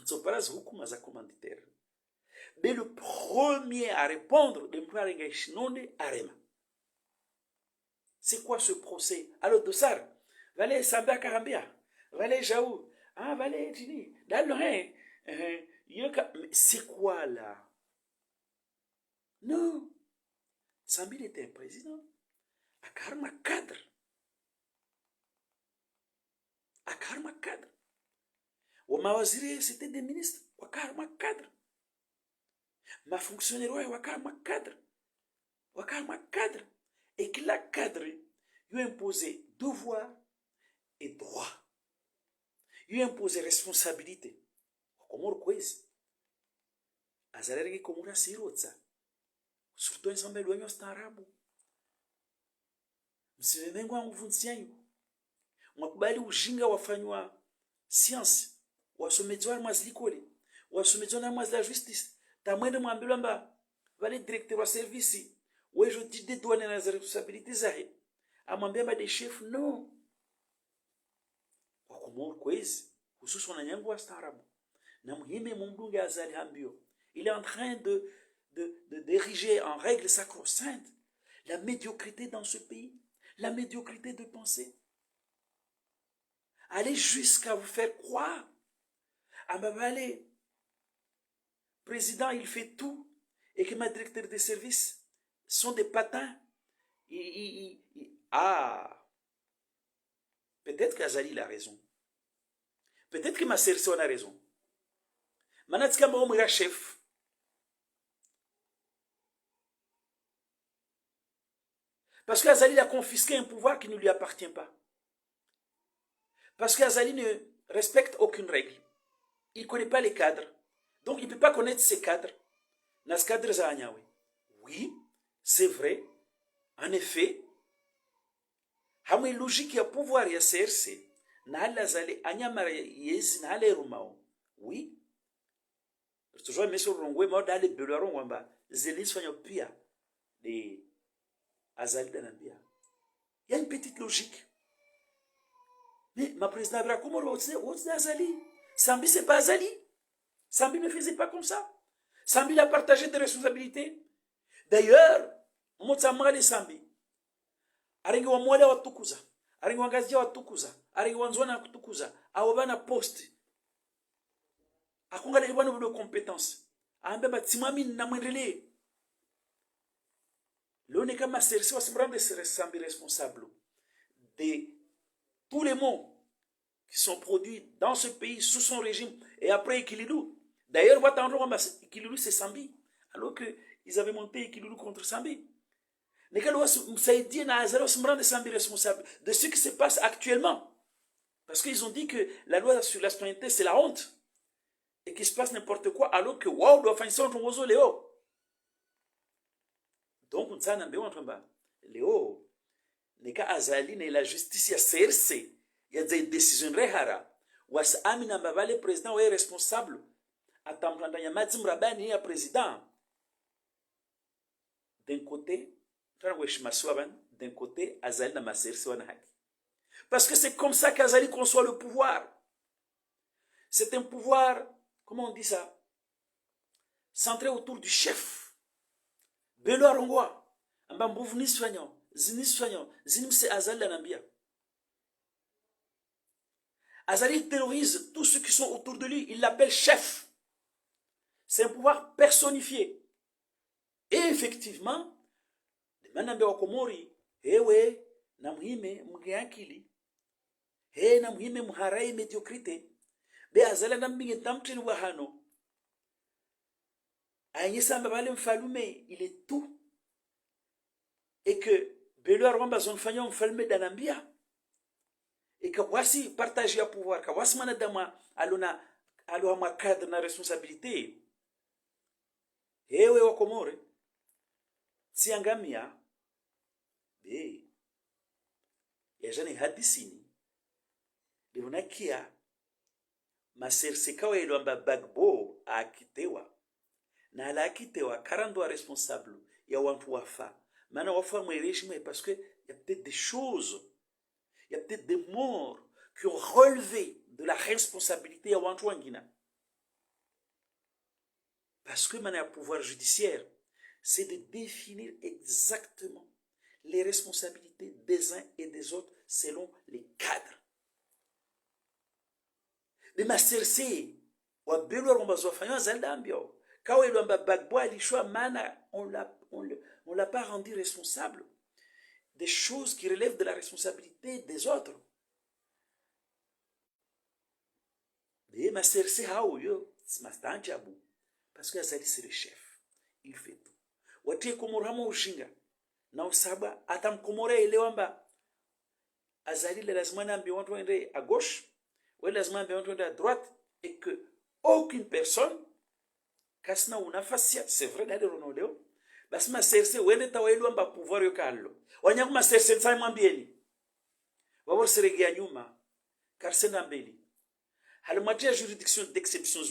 ntsoparazi hukuma za commanditaire mais le premier à répondre de mplarenga shinonde arema. C'est quoi ce procès? Alors Dossar valé samba karambia Valé Jaou, ah, Valé Tini, dans le rein. C'est quoi là? Non, Sambi était un président. Akarma cadre. Akarma cadre. Wamawaziri, c'était des ministres. Wakarma cadre. Ma fonctionnaire, wakarma cadre. Wakarma cadre. Et que la cadre, lui imposait devoir et droit. Lui imposait responsabilité. Komoro kwezi. Azarerege komura sirotsa. Surtout ensemble loinyo starabu. Msivenengo wangu vunsianyu. Mwakubali ujinga wafanywa science. Wasomedzwa mwazilikole. Wasomedzwa na mwazila justice. Tamwende mwambilo mba vale directeur wa service. Wejo tide douane na responsabilité zahe. Amwambia mba des chefs non. Wakomoro kwezi. Hususu na nyangu wa starabu. Na muhime mundunga azali hambio. Il est en train d'ériger en règle sacro-sainte la médiocrité dans ce pays, la médiocrité de pensée. Allez jusqu'à vous faire croire. Ah ben allez, président, il fait tout, et que ma directeur de service sont des patins. Ah, peut-être qu'Azali a raison. Peut-être que ma Serson a raison. Manatika Maomira chef. Parce qu'Azali a confisqué un pouvoir qui ne lui appartient pas. Parce qu'Azali ne respecte aucune règle. Il ne connaît pas les cadres. Donc il ne peut pas connaître ses cadres. Nas cadres Zahanyawe. Oui, c'est vrai. En effet, hamwe logique ya pouvoir ya CRC. Nahala zali anyamara yezi nahala rumao. Oui. Toujours mais sur rongwe mo dale beloron wamba. Zelis fanyo pia. Les Azali d'Anambia. Il y a une petite logique. Mais ma présidente Abra, comment on dit Azali? Sambi, c'est pas Azali. Sambi ne faisait pas comme ça. Sambi a partagé des responsabilités. D'ailleurs, on m'a Sambi. Arengi wa mwale wa tukuza. Arengi wa ngazia wa tukuza. Arengi wa nzwana wa tukuza. Awabana poste. Akunga libano de compétences. Ambe batimami na mwendele. L'on comme Sersi va se rendre responsable de tous les maux qui sont produits dans ce pays sous son régime et après Ikililou. D'ailleurs, Ikililou c'est Sambi, alors qu'ils avaient monté Ikililou contre Sambi. Les gars, Saïdi n'a pas se rendre responsable de ce qui se passe actuellement. Parce qu'ils ont dit que la loi sur la citoyenneté c'est la honte et qu'il se passe n'importe quoi alors que waouh, doit faire un oiseau Léo. Donc, on s'en a besoin Léo, neka Azali ne la justice ya CRC, il y a des décisions rehara. Was Amina Mbavale président est responsable. Atampranda ya Madim Rabani ya président. D'un côté, d'un côté, Azali na ma CRC wana haki. Parce que c'est comme ça qu'Azali conçoit le pouvoir. C'est un pouvoir, comment on dit ça, centré autour du chef. Belo arongwa amba mbuvu nisfanyo zinisfanyo zinimse Azali anambia. Azali terrorise tous ceux qui sont autour de lui, il l'appelle chef. C'est un pouvoir personnifié. Et effectivement, les manambe wa Komori, ewe na muhime mgeakili, na muhime mharai médiocrité. Be Azali anambinge tamtini wa hano. Il est tout. Et que Belo Arwamba zon fanyo mfalme d'Anambia. Et que voici partager à pouvoir. Que voici manadama alona ma cadre na responsabilité. Ewe wa Komore. Siangamia. Be. Yajani hadisini. Leonakia. Masersekawa ilwamba bagbo akitewa. Na la akitewa karandwa responsable ya wantu wafa. Mana wafa mwereshime parce que il y a peut-être des choses, il y a peut-être des morts qui ont relevé de la responsabilité ya wantu wangina. Parce que mana pouvoir judiciaire, c'est de définir exactement les responsabilités des uns et des autres selon les cadres. Mais ma CRC, wa belo rombazo fanyo zalda ambio. Quand il a bagbo alishwa mana on ne l'a pas rendu responsable des choses qui relèvent de la responsabilité des autres. Mais ma Cersei haoyo, mastanjabu, parce que Azali c'est le chef, il fait tout. Watie komorama ujinga, na usaba atamkomora elewamba Azali le lazima nambi watu waende à gauche, ou lazima nambi watu waende à droite, et que aucune personne kasna unafasia, c'est vrai d'aller Ronaldeo, basi ma Cersei wende tawailu amba pouvoir yokallo. Wanyangu ma Cersei tsai mwambieni. Wawor serege nyuma, karsena mbeli. Halmatia juridiction d'exception,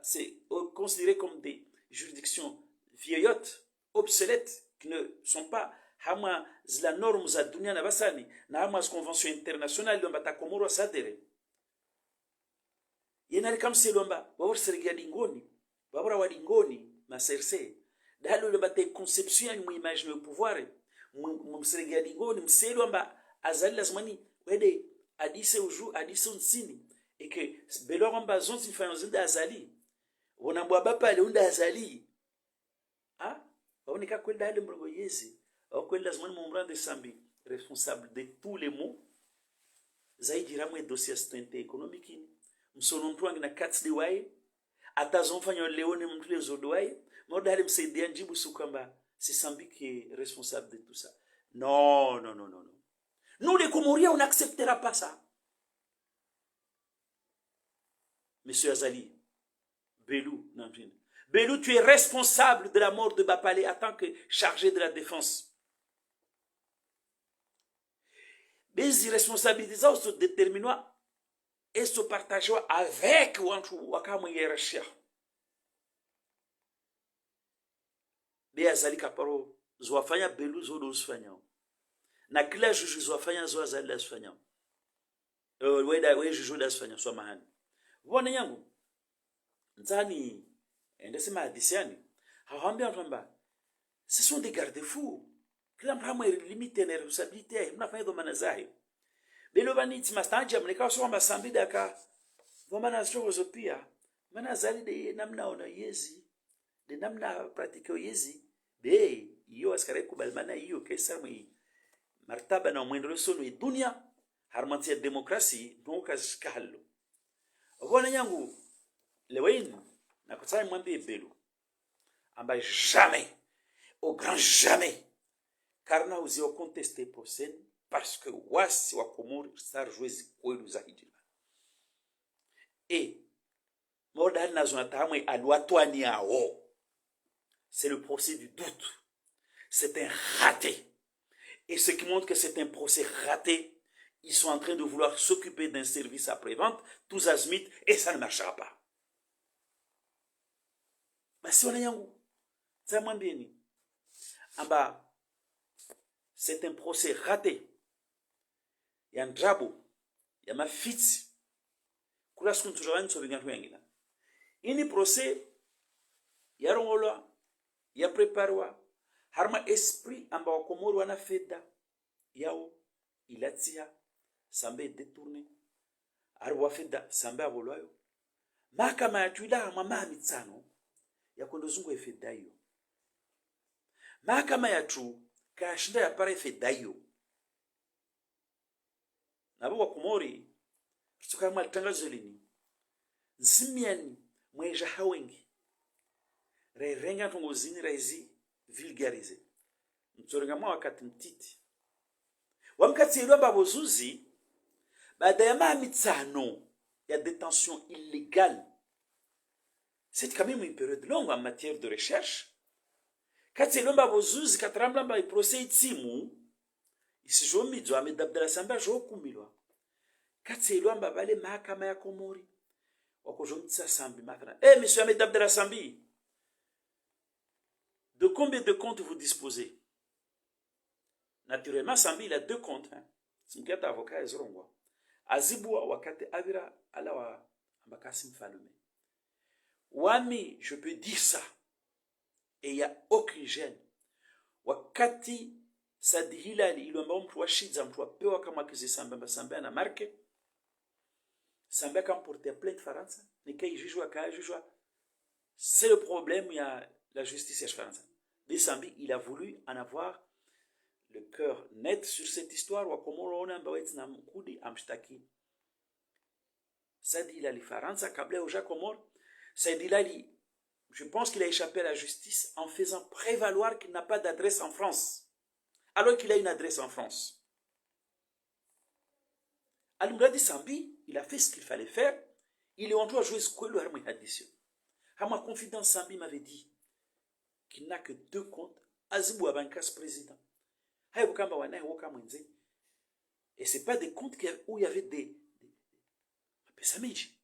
c'est considéré comme des juridictions vieillottes, obsolètes, qui ne sont pas hama zila normes za dunia na basani, na hama convention internationale lomba ta komoro sadere. Yenari kam se lomba, wawor serege dingoni, wawora wadingoni, ma Cersei. Dalo lomba te conception ya imagine le pouvoir, mserege dingoni, mse lomba Azali lazimani wede adise uju, adise unsini. Et que belor mba zonti fanzo da Azali wona mbwa pale unda Azali ah waonika kwenda hali mrongo yezi au kwenda zamani mumbrande sambi responsable de tous les maux zaidi ramwe dossier assistante économique msono mtu wangu na cuts de way atazomfanya leone mtu lezo doy moda hali msaidia njibu su kwamba c'est Sambi qui est responsable de tout ça. Non, non, non, non, non. Nous les Comoriens on n'acceptera pas ça. Monsieur Azali, Belou, Belou, tu es responsable de la mort de Bapalé en tant que chargé de la défense. Les irresponsabilités se déterminent et se partagent avec Wakamu Yerachia. Be Azali Kaparo, Zoafanya Belou Zodo Sfanya. Na kila juju Zoafanya Zoazali Sfanya. We juju da Sfanya, so mahani. Wana yangu nzani endesema hadisiani hawambia kwamba ce sont des garde-fous kila mtu limite na responsabilité mnafanya dhamana zahi belo baniti mastaja mlika so kwamba sambida ka dhamana sio pia maana Azali de namna ona yezi de namna pratique yezi be hiyo askari kubalmana hiyo kesa mwi martaba na mwendelo sonu dunia harmantia demokrasi donc azikalo. Wana yangu lewain na kutsai mwambie Belou amba jamais au grand jamais karna uzio contester procès parce que wasi wa Komori star jouezi kwelu zaidi et modal na zona tamwe alwatwani yao. C'est le procès du doute, c'est un raté, et ce qui montre que c'est un procès raté. Ils sont en train de vouloir s'occuper d'un service après-vente, tous azimuts, et ça ne marchera pas. Mais si on est yangu, c'est moins bien. En bas, c'est un procès raté. Il y a un drabo, il y a ma fille. Kula ce qu'on toujours a une sauvegarde wengina. Ini procès, il y a rongola, il y a préparé. Harma esprit en bas au Komoro wana feda, yao, il a tia. Sambe détourné arwa feda sambe aboloyo mahakama ya tuila mama mitsano ya kondozungu efeda hiyo mahakama ya tu kashinda ya pare feda hiyo nabo wa Komori kutoka mwa tangazo lini nzimiani mweja hawengi renga tongozini raizi vulgariser mtsorenga mwa wakati mtiti wamkati ilo babozuzi baada ya mamitsano ya détention illégale. C'est quand même une période longue en matière de recherche. Quand c'est l'homme babozuzi katrambla ba procès itimu isijomi jo amedabdala samba jo kumilwa. Quand c'est l'homme babale mahakama ya Komori wakojomitsa sambi mathana. Monsieur amedabdala sambi, de combien de comptes vous disposez? Naturellement Sambi il a 2 comptes. Simkata avocat ezrongwa. Azibua wakati avira ala wa ambakasi mfalume. Wami, je peux dire ça. Et il n'y a aucun gêne. Wakati sadihilali ilomba mtu wa shidza mtu wa pewa kama kizi samba na marke. Samba kama porter plainte Faransa. Ni kai jujwa. C'est le problème, il y a la justice ya Faransa. de Sambi, il a voulu en avoir le cœur net sur cette histoire. Wa Komoro ona mbaweti na mkudi amshtaki. Saidi Lali Faransa, kabla Oja Komoro. Saidi Lali, je pense qu'il a échappé à la justice en faisant prévaloir qu'il n'a pas d'adresse en France. Alors qu'il a une adresse en France. Al-Muradi Sambi, il a fait ce qu'il fallait faire. Il est en train de jouer ce que le Harmonie addition. À ma confidence, Sambi m'avait dit qu'il n'a que 2 comptes. Azibou Abankas président. Et ce n'est pas des comptes où il y avait des pesamiji.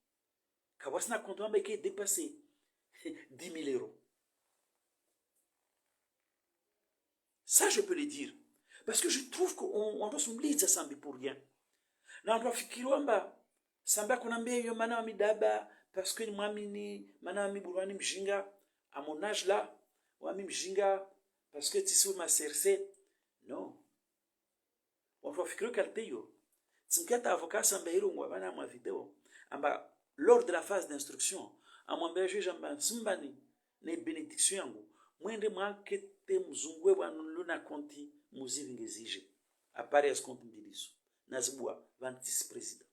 Kawasna compte qui est dépassé 10 000 euros. Ça, je peux le dire. Parce que je trouve qu'on doit s'oublier de Sambi pour rien. Na on fikiriwamba Samba kunambia yo mana mi daba parce que mwami ni mana mi burwani mjinga à mon âge là wami mjinga parce que tu sur ma cerce non on doit fikiri kalte yo tsimkata avocat Samba hilo ngwabana mwa vidéo amba lors de la phase d'instruction amwambia juge amba simbani ne bénédiction yangu mwende mwakete mzungwe wanuluna konti muzivi ngezije apare as konti mbiliso nazibua 26 président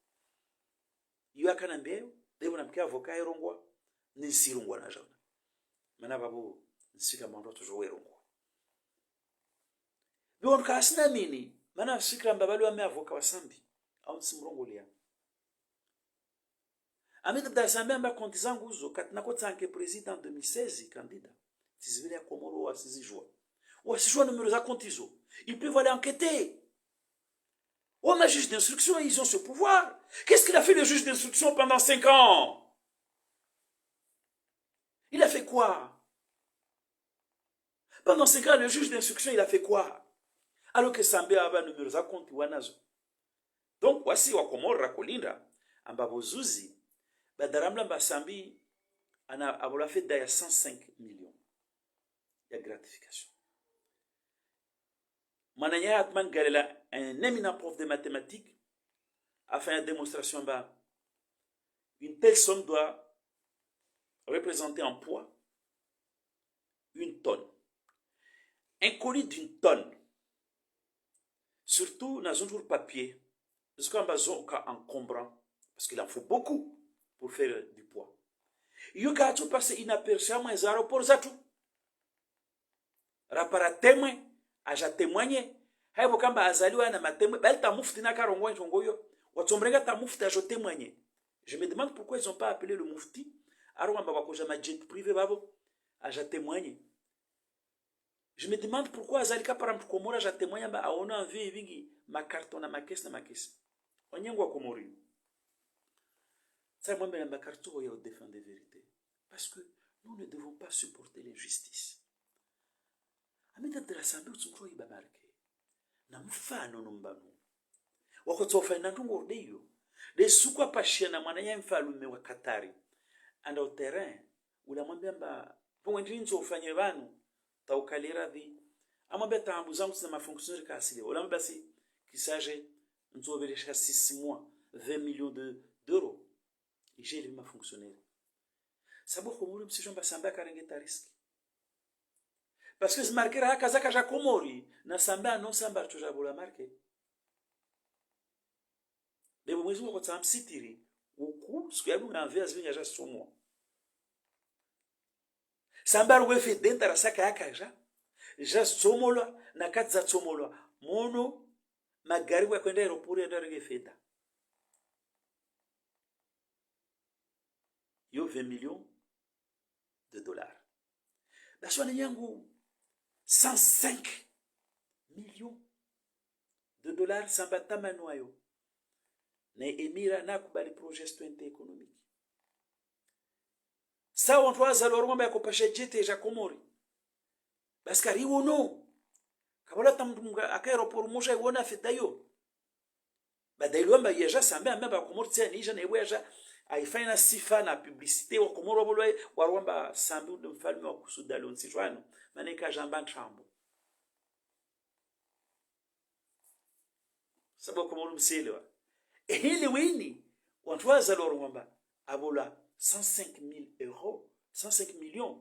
yo akana mbeo debo namkia avocat erongwa nisirungwa na jana mana babu nsika mando toujours erongwa bion kasina mini mana sikra mbabalu ame avocat wa Sambi au nsimrongolia amida da Sambi amba konti zangu zo katina kotsanke président 2016 candidat tizibele ya Komoro wasijua numéro za konti zo ils peuvent aller enquêter. Oh, mais juge d'instruction, ils ont ce pouvoir. Qu'est-ce qu'il a fait le juge d'instruction pendant 5 ans? Il a fait quoi? Pendant 5 ans, le juge d'instruction, il a fait quoi? Alors que Sambi avait un numéro za compte wanazo. Donc, voici wa Komoro rakolinda ambapo zuzi badaramla ba Sambi ana abola fait daya 105 millions de gratification. Mananya Atman Galela, un éminent prof de mathématiques, a fait une démonstration bas. Une telle somme doit représenter en poids 1 tonne. Un colis d'1 tonne, surtout dans un jour papier, parce qu'on a besoin encombrant, parce qu'il en faut beaucoup pour faire du poids. Il y a tout passé inaperçu à mes aéroports à tout. Rapara témoin. Aja témoigner haibo kamba azaliwa na matemwe bali tamufti na karongwa njongoyo watsomrenga tamufti ajo témoigner. Je me demande pourquoi ils n'ont pas appelé le mufti arwa mbaba ko jama jet privé babo aja témoigner. Je me demande pourquoi azalika para mtu Komoro aja témoigner ba aona envie vingi ma carton na makesi na makesi onyengwa Komori. Ça moi mais ma carton ya défendre la vérité parce que nous ne devons pas supporter l'injustice. Amida de la Sambi utsumro ibamarke na mfano numbanu wakotsofa na ndungorde yo de sukwa pashia na mwana ya mfalume wa Katari anda au terrain ulamwambia mba pongo ndinzo ufanye banu taukalira vi amwambia tambu zangu na mafonctionnaire kasile ulamwambia si kisaje nzoberesha 6 mois 20 millions d'euros et j'ai ma fonctionnaire sabo komuri msijomba Samba karengeta riski. Parce que ce marqué là, Kazaka Jakomori, na Samba non Samba tu jabola marqué. De vous mesure quand ça me sitiri, ou coup, ce qu'il y a nous envers as vinha já somo. Samba le fait dentro da saka akaja, já somola na katza somola. Mono magari wa kwenda aeroport ya ndare feta. Yo 20 millions de dollars. La soirée yangu 105 millions de dollars Samba manuayo na emira na kubali projet économique. Ça on doit alors ngomba yakopasha jete ja Komori. Parce que riwo no. Kabala tamdunga akaeroport moja iona fetayo. Badailo mba yaja Samba mba Komori tsani ja na yaja aifanya sifa na publicité wa Komoro bolwe warwamba Sambi de mfalme wa kusudalo nsijwano maneka jamba ntrambo sabo Komoro mselewa hili wini wantwaza lorwamba abola 105 000 euros 105 millions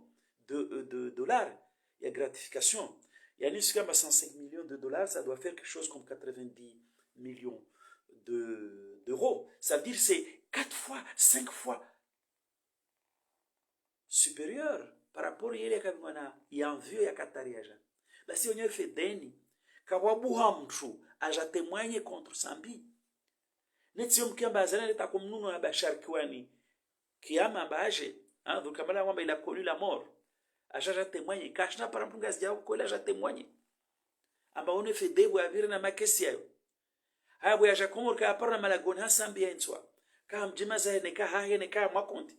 de dollars il y a gratification. Il y a une somme à 105 millions de dollars, ça doit faire quelque chose comme 90 millions d'euros. Ça veut dire que c'est 4 fois, 5 fois supérieur par rapport à ile kabimana ya mvio ya Katari aja. Basi wenyewe fedeni kawabuha mtu aja temwenye contre Sambi. Netio mkiamba azana leta kumnuno na Bashar Kiwani kiama baje kamala kwamba il a connu la mort. Aja temwenye kashna para mpunga zijao kola aja temwenye. Amba one fede bwa vire na makesi yayo. Haya bwa aja komor ka para malagoni ha Sambi enswa. Ka mjima za ne ka ha ne ka makonti.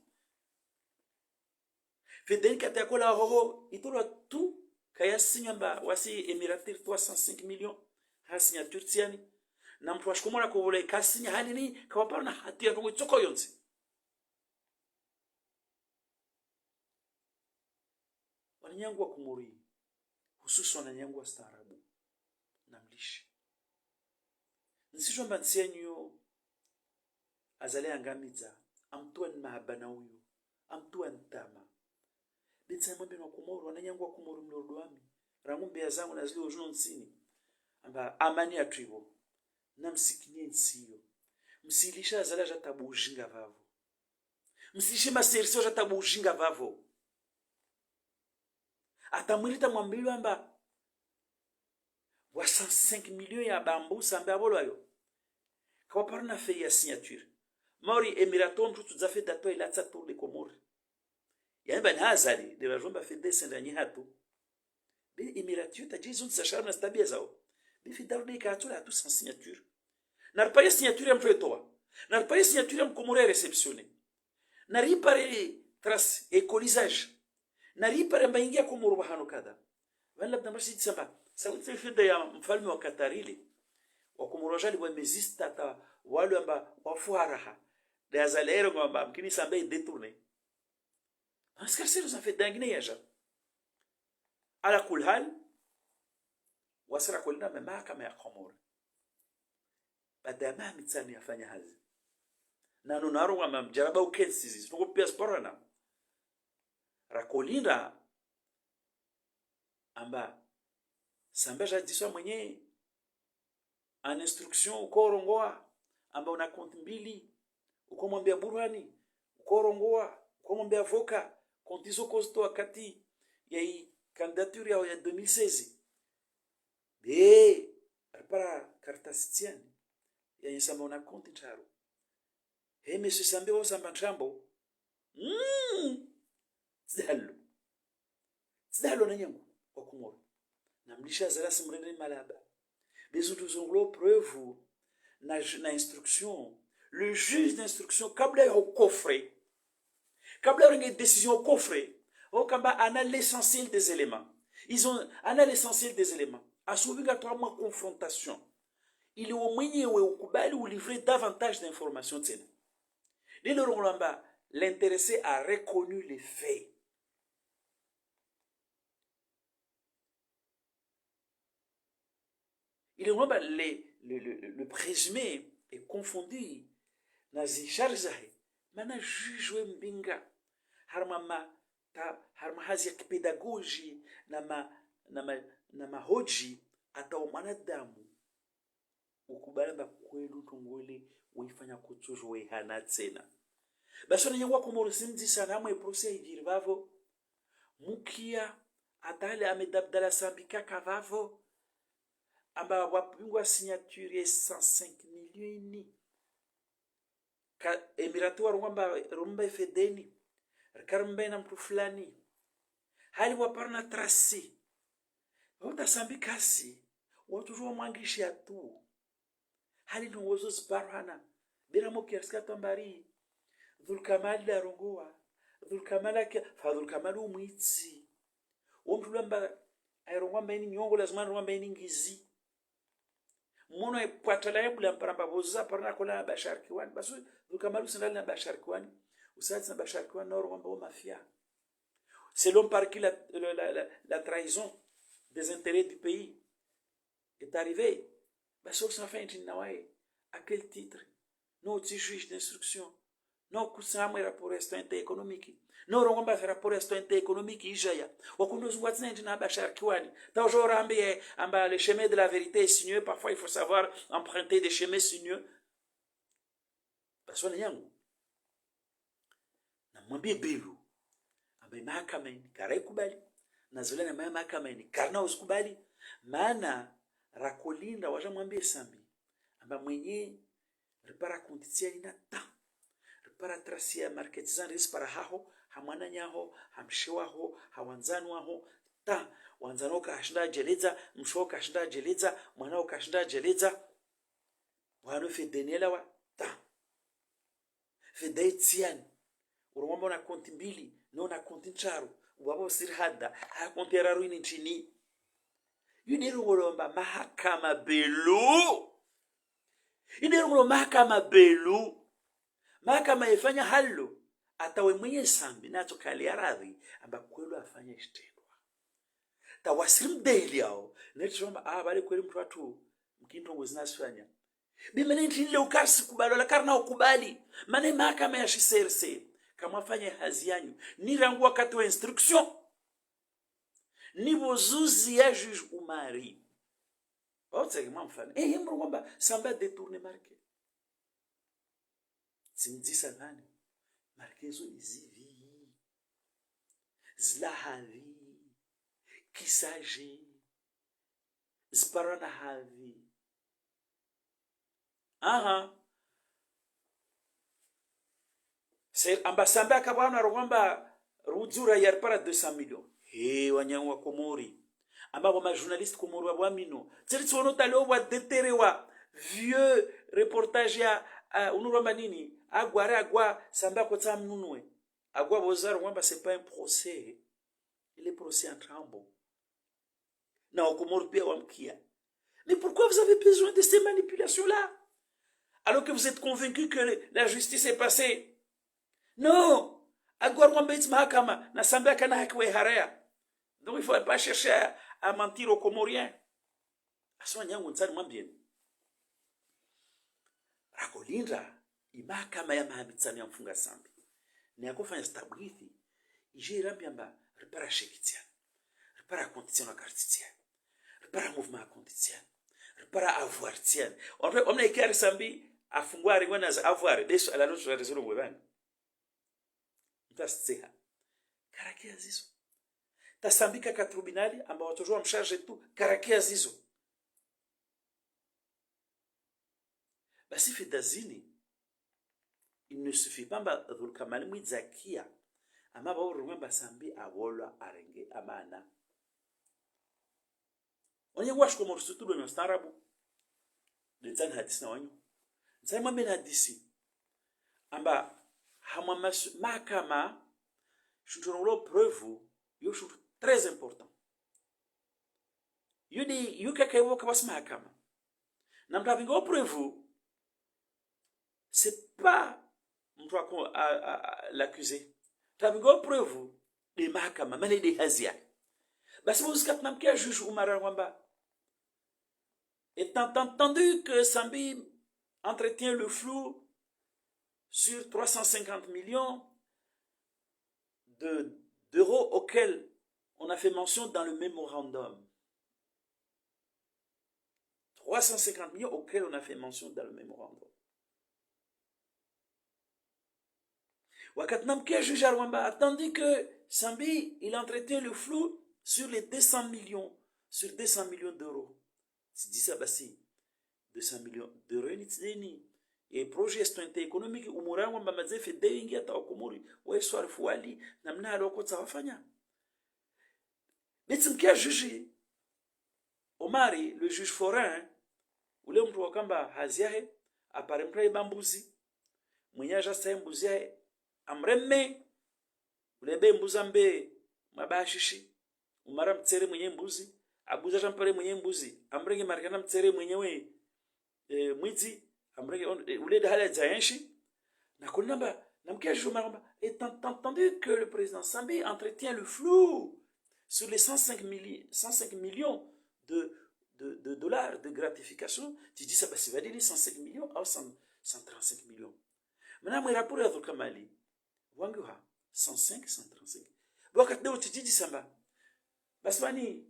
Fedeni kata kola hoho itolo tout kaya sinyamba wasi Emiratir 305 millions ha signature tiani na mtu washikomora ko vole kasinya hani ni kawapara na hati ya tsoko yonzi wanyangu wa kumuri hususan wanyangu wa staarabu na mlishi nsishomba nsenyo azale angamiza amtua mahaba huyu amtua ntama bitsa mwambe na kumuru wanyangu wa kumuru mlordo wami rangumbe ya zangu na zile ojuno nsini amba amani ya tribo na msikinye nsiyo msilisha azala jatabu ujinga vavo msilishe maserisio jatabu ujinga vavo atamwilita mwambilu amba wa 105 millions ya bambu sambe abolo ayo kwa parna fait ya signature Mauri Emiratom mtu tuzafe dato ilatsa tour de Comores yani ban hazali de la jomba fait descendre nyi hatu be Emiratio tajizun sashara na stabia zao bifi darudi katula tu sans signature naripare signature ya mtu etoa naripare signature ya mkomore receptionné naripare trace ecolisage naripare mbaingia komoro bahano kada wala bnamasi tsamba sauti fida ya mfalme wa Katarili wa komoro jali wa mezista ta wale amba wafuaraha da zalero ngamba mkini sambe détourné askar sero ça fait dingue yaja ala kulhal wasira kulina mahakama ya Komoro badama mitsani yafanya hazi na nonaro wa mjaraba ukensizi tuko pia sporana rakolinda amba sambeja diswa mwenye an instruction ukorongoa amba una compte mbili ukomwambia burhani ukorongoa ukomwambia avoka kontizo kosto wakati ya hii candidature ya 2016 be para kartasitiani ya yesamba una compte charo he monsieur sambe wo samba trambo zdalo na nyangu okumoro na mlisha zara simrene malaba bezo tuzonglo preuve na instruction le juge d'instruction kabla ya coffre kabla ya décision au coffre au kamba ana l'essentiel des éléments ils ont ana l'essentiel des éléments obligatoire confrontation il est au mwenyewe ukubali ou livrer davantage d'informations tena lilo longolamba l'intéressé a reconnu les faits il est le présumé est confondu nazi charzahe mana juge mbinga harmama harma hazi ya kipedagoji na mahoji ata mwanadamu ukubalamba kwelu tongole uifanya kutujo we hana tena basi na nyangwa Komoro simzi sana mwe procès idirvavo mukia atale amedabdala sambika kavavo amba wapingwa signature ya 105 millions ka Emirati warumba rumba fedeni karmbe na mtu fulani hali waparna trasi wata sambika si watu jua mwangishi atu hali nongozo zibarhana bila mokiaska tambari dhulkamali la rongoa dhulkamala ke fadhulkamali umwitsi omtulamba ayirongwa mbeni nyongo lazima rongwa mbeni ngizi mono epatala yebula mparamba boza parna kola Bashar Kiwani basu dhulkamali sindali na Bashar Kiwani usati na Bashar Kiwani na rongwa mbo mafia c'est l'homme par qui la trahison des intérêts du pays est arrivée basu ça fait une nawaye à quel titre non tu juge d'instruction no kusamwe raporo yasitoente economique no rongomba raporo yasitoente economique ijaya wakundo zungwatsina ndina bashar kiwani ta aujourd'hui amba le chemin de la vérité est sinueux, parfois il faut savoir emprunter des chemins sinueux. Baswana yangu na mwambie Belu ambaye mahakama ni karai kubali na zole na mahakama ni karna usikubali, maana rakolinda waja mwambie Sambi amba mwenye ripara kontitia ina ta ripara trasia market zanris para haho hamwana nyaho hamshiwaho hawanzanwaho ta wanzano kashinda jeleza msho kashinda jeleza mwanao kashinda jeleza wano fedenela wa ta fedaitian uromba na konti mbili no na konti ncharu wabo sirhada ha konti raru ini nchini yuniru ngolomba mahakama Belu yuniru ngolomba mahakama Belu mahakama ifanya halo atawe mwenye Sambi nacho kali aradhi amba kwelo afanye ishtendwa tawasirimdeli yao netromba bale kweli mtu watu mkintongo zinasifanya bimene ntile ukasi kubalo la karna ukubali mane mahakama ya shiserse kama afanye hazi yanyu ni rangu wakati wa instruction ni bozuzi ya juge umari otse kama mfano yembro kwamba Samba détourner marque simdisa nani markezo izivi zlahavi kisaje zparana havi c'est ambasamba kabana rwamba rudzura yarpara 200 millions wanyangwa Komori ambabo ma journaliste Komori wa mino tsitsono talo wa deterewa vieux reportage ya unuramba nini agwa Samba ko tsamnunwe agwa bozaro kwamba c'est pas un procès, il est procès en trambo na Komori pia wamkia. Mais pourquoi vous avez besoin de ces manipulations là alors que vous êtes convaincu que la justice est passée? Non, agwa rwamba mahakama na Samba kana hakwe haraya. Donc il ne faut pas chercher à mentir aux Comoriens. Aswanya nguntsani mwambieni rakolinda imahakama ya mahamitsani ya mfunga Sambi ni yakufanya stablithi ije irambiamba ripara shekitiana ripara conditiona kartitiana ripara mouvement conditiana ripara avoirtiana omna ikari Sambi afungwari ngwana za avoir deso ala noto rezero mwebani mtasitseha karakia zizo tasambika ka tribunali amba watojua msharge tu karakia zizo basi fedazini il ne suffit pas dhulkamali mwizakia ama ba urumba Sambi awola arenge amana onye wash ko morsutulo no starabu de hadisi na wanyu nzai mwambe na hadisi amba hamwa mahakama shuntulo preuve yo shuntu très important yudi yukaka evoka bas mahakama na mtavingo preuve c'est pas mtu l'accusé tavingo preuve de mahakama mane de hazia basi muzika tunamkia juge Umara kwamba étant entendu que Sambi entretient le flou sur 350 millions d'euros auxquels on a fait mention dans le mémorandum. 350 millions auxquels on a fait mention dans le mémorandum. Wakatnamke juge Rwamba attendu que Sambi il entretient le flou sur les 200 millions, sur 200 millions d'euros. C'est dit ça, basi 200 millions d'euros ni et projet stante économique umura Rwamba maze fait déingi ata Komori wa soir fuali namna aloko tsafanya. Betsimkia juge Omari le juge forain ule mtu wakamba haziahe aparemple bambuzi mwenye ajasta mbuzi yae amremme ulebe mbuza mbe mabashishi umara mtsere mwenye mbuzi abuza champare mwenye mbuzi amrenge marikana mtsere mwenyewe mwiti amrenge ule de hala zayenshi na kunamba namkia juge Omari étant entendu que le président Sambi entretient le flou sur les 105 millions de dollars de gratification, tu dis ça, bah, c'est validé 105 millions à 135 millions. Maintenant, moi, rapport à Kamali, Wanguha, 105, 135. Wakati leo tijiji samba. Baswani.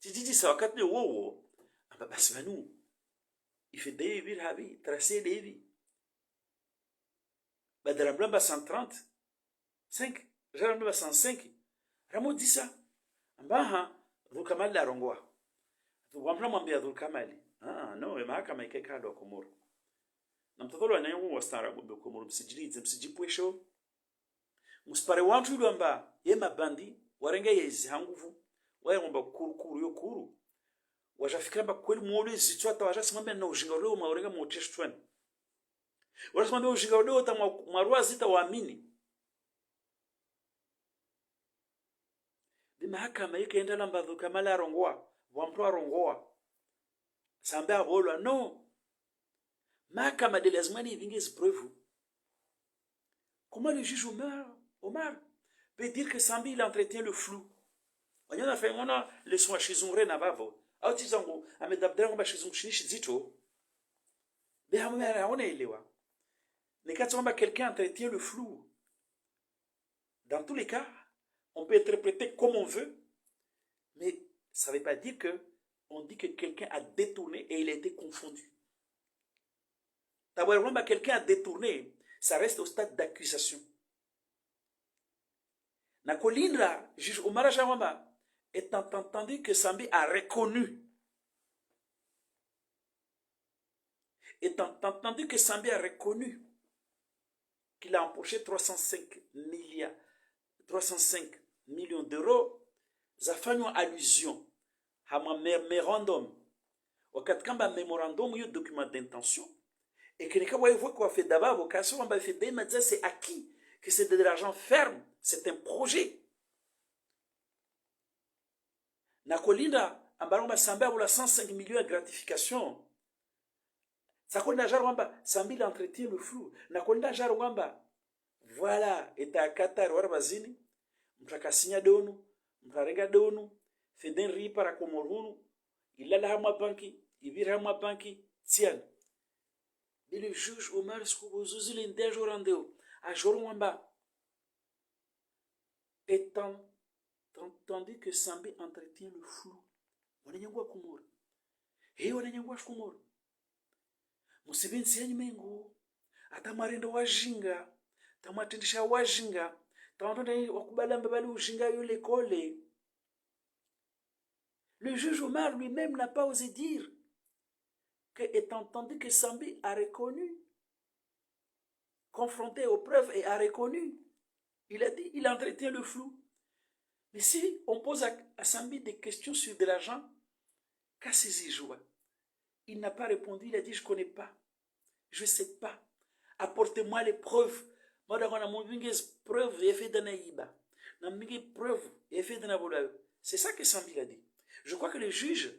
Tijiji sa wakati leo wowo. Amba baswanu. Ife devi bir habi, tracé devi. Badara blamba 130. 5. Jara blamba 105. Ramo dit ça. Amba ha. Kamali la rongoa. Wamla mwambia Kamali. Ah, no, mahakama ikeka do Komoro. Na mtotolo anayewu wastara gombe Komoro msijilize msijipwesho. Muspare wantu yulu amba ye mabandi warenge yezi hanguvu. Wae ngomba kuru yo kuru. Wajafikira mba kweli mwole zitu hata wajasimambia na ujinga uleo maorenga mwoteshu tuwani. Wajasimambia ujinga uleo hata marua zita waamini. Di mahakama ikaenda lamba Kamali arongoa. Wampro arongoa. Sambe abolwa. No. Mahakama de lazimani vingi preuve. Comment le juge Omar peut dire que Sambi il entretient le flou? On a fait le soin chez un rena bavo. Autizango amedabdrango ba chez un chinish zito. Mais on est lewa. Mais quand quelqu'un entretient le flou, dans tous les cas, on peut interpréter comme on veut, mais ça ne veut pas dire que on dit que quelqu'un a détourné et il a été confondu. D'abord, quelqu'un a détourné, ça reste au stade d'accusation. Nakolindra, juge Omar Jawamba, étant entendu que Sambi a reconnu, qu'il a empoché 305 millions d'euros, ça fait une allusion à mon mémorandum. Au cas de mémorandum, il y a un document d'intention. Et que quand vous voyez quoi fait d'abord, vocation, on va faire bien, mais c'est acquis, que c'est de l'argent ferme, c'est un projet. Nakolinda, ambaramba samba pour la 105 millions de gratification. Sakolinda jarwamba, sambi entretient le flou. Nakolinda jarwamba, voilà, et à Qatar, warbazini, mtakasinya donu, mtarenga donu, feden ri para komorunu, ilala hama banki, ibira hama banki, tian. Et le juge Omar Skoubouzouzi l'indé jorandeo, à Jorwamba, étant entendu que Sambi entretient le flou. On est yangwa kumor. Hei on est yangwa kumor. Musibin siyanyi mengo. Atamarenda wajinga. Tamatendisha wajinga. Tamatendisha wakubala mbabali ujinga yule kole. Le juge Omar lui-même n'a pas osé dire que, étant entendu que Sambi a reconnu, confronté aux preuves et a reconnu, il a dit, il entretient le flou. Mais si on pose à Sambi des questions sur de l'argent, qu'a saisi joie? Il n'a pas répondu, il a dit, je ne connais pas, je ne sais pas, apportez-moi les preuves. C'est ça que Sambi a dit. Je crois que le juge,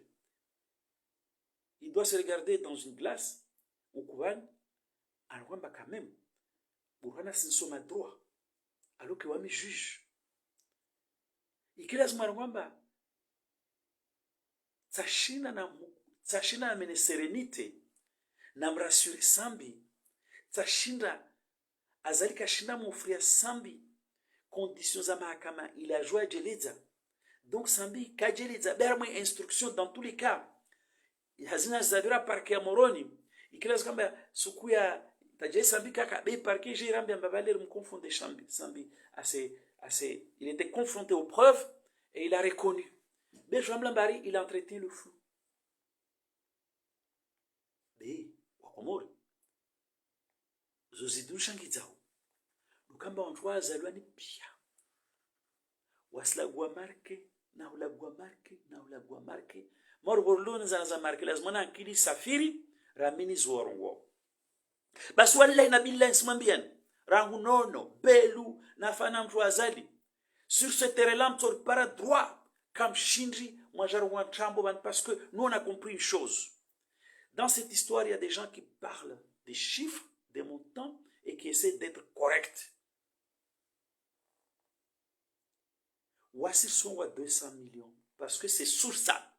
il doit se regarder dans une glace, au Kouane, alors quand même, Bourana Sinsoma droit, alors que Wami juge. Et qu'il a ce marwamba, Sachina na mene sérénité, na mrassure Sambi, Sachina, Azalika Shina m'offrir Sambi, conditions à Mahakama, il a joué à Djelidza. Donc Sambi, Kadjelidza, bermo instruction dans tous les cas. Hazina Zavira parke Moroni, et qu'il a ce gamba, Sukuya, Tadjé Sambi Kaka, be parke, j'ai rambé Mbabaler me confondé Sambi, il était confronté aux preuves et il a reconnu. Mais Jean Blambari, il a entretenu le flou. Mais, Wakomori, Zozidou Shangizao, Lukamba Antwa Zalwani Pia, Wasla Guamarke, Naula Guamarke, Morborlun Zanzamarke, las Mona Kili Safiri, Ramini Zorongo. Baswalila Nabilan Smambian. Rangunono, Belu, Nafana Mtouazali. Sur ce terrain-là, on para droit, comme Shindri, Majarwan Tramboban, parce que nous on a compris une chose. Dans cette histoire, il y a des gens qui parlent des chiffres, des montants, et qui essaient d'être corrects. Voici son 200 millions, parce que c'est sur ça.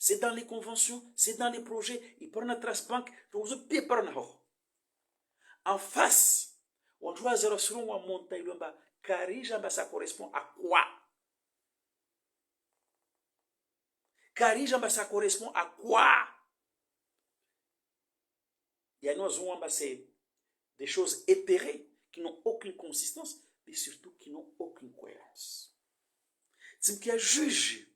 c'est dans les conventions, c'est dans les projets. Ils prennent la trace banque, en face, on doit zéro sur un montagne, ça correspond à quoi? Ça correspond à quoi? Il y a c'est des choses éthérées qui n'ont aucune consistance, mais surtout qui n'ont aucune cohérence. C'est qu'il y a juge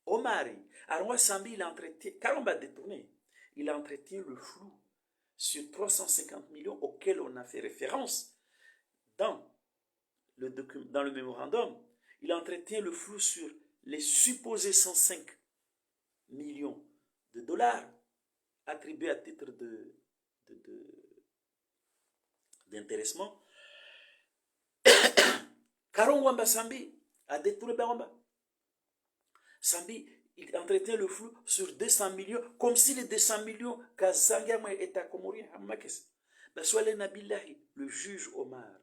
Omari, Arwa Sambi, il entretient, car on va détourner, il entretient le flou sur 350 millions auxquels on a fait référence dans le mémorandum. Il entretient le flou sur les supposés 105 millions de dollars attribués à titre d'intéressement. Karon Wamba Sambi a détourné Wamba. Sambi, il entretient le flou sur 200 millions, comme si les 200 millions, Kazangama est à Komori, Hamakes. Le juge Omar,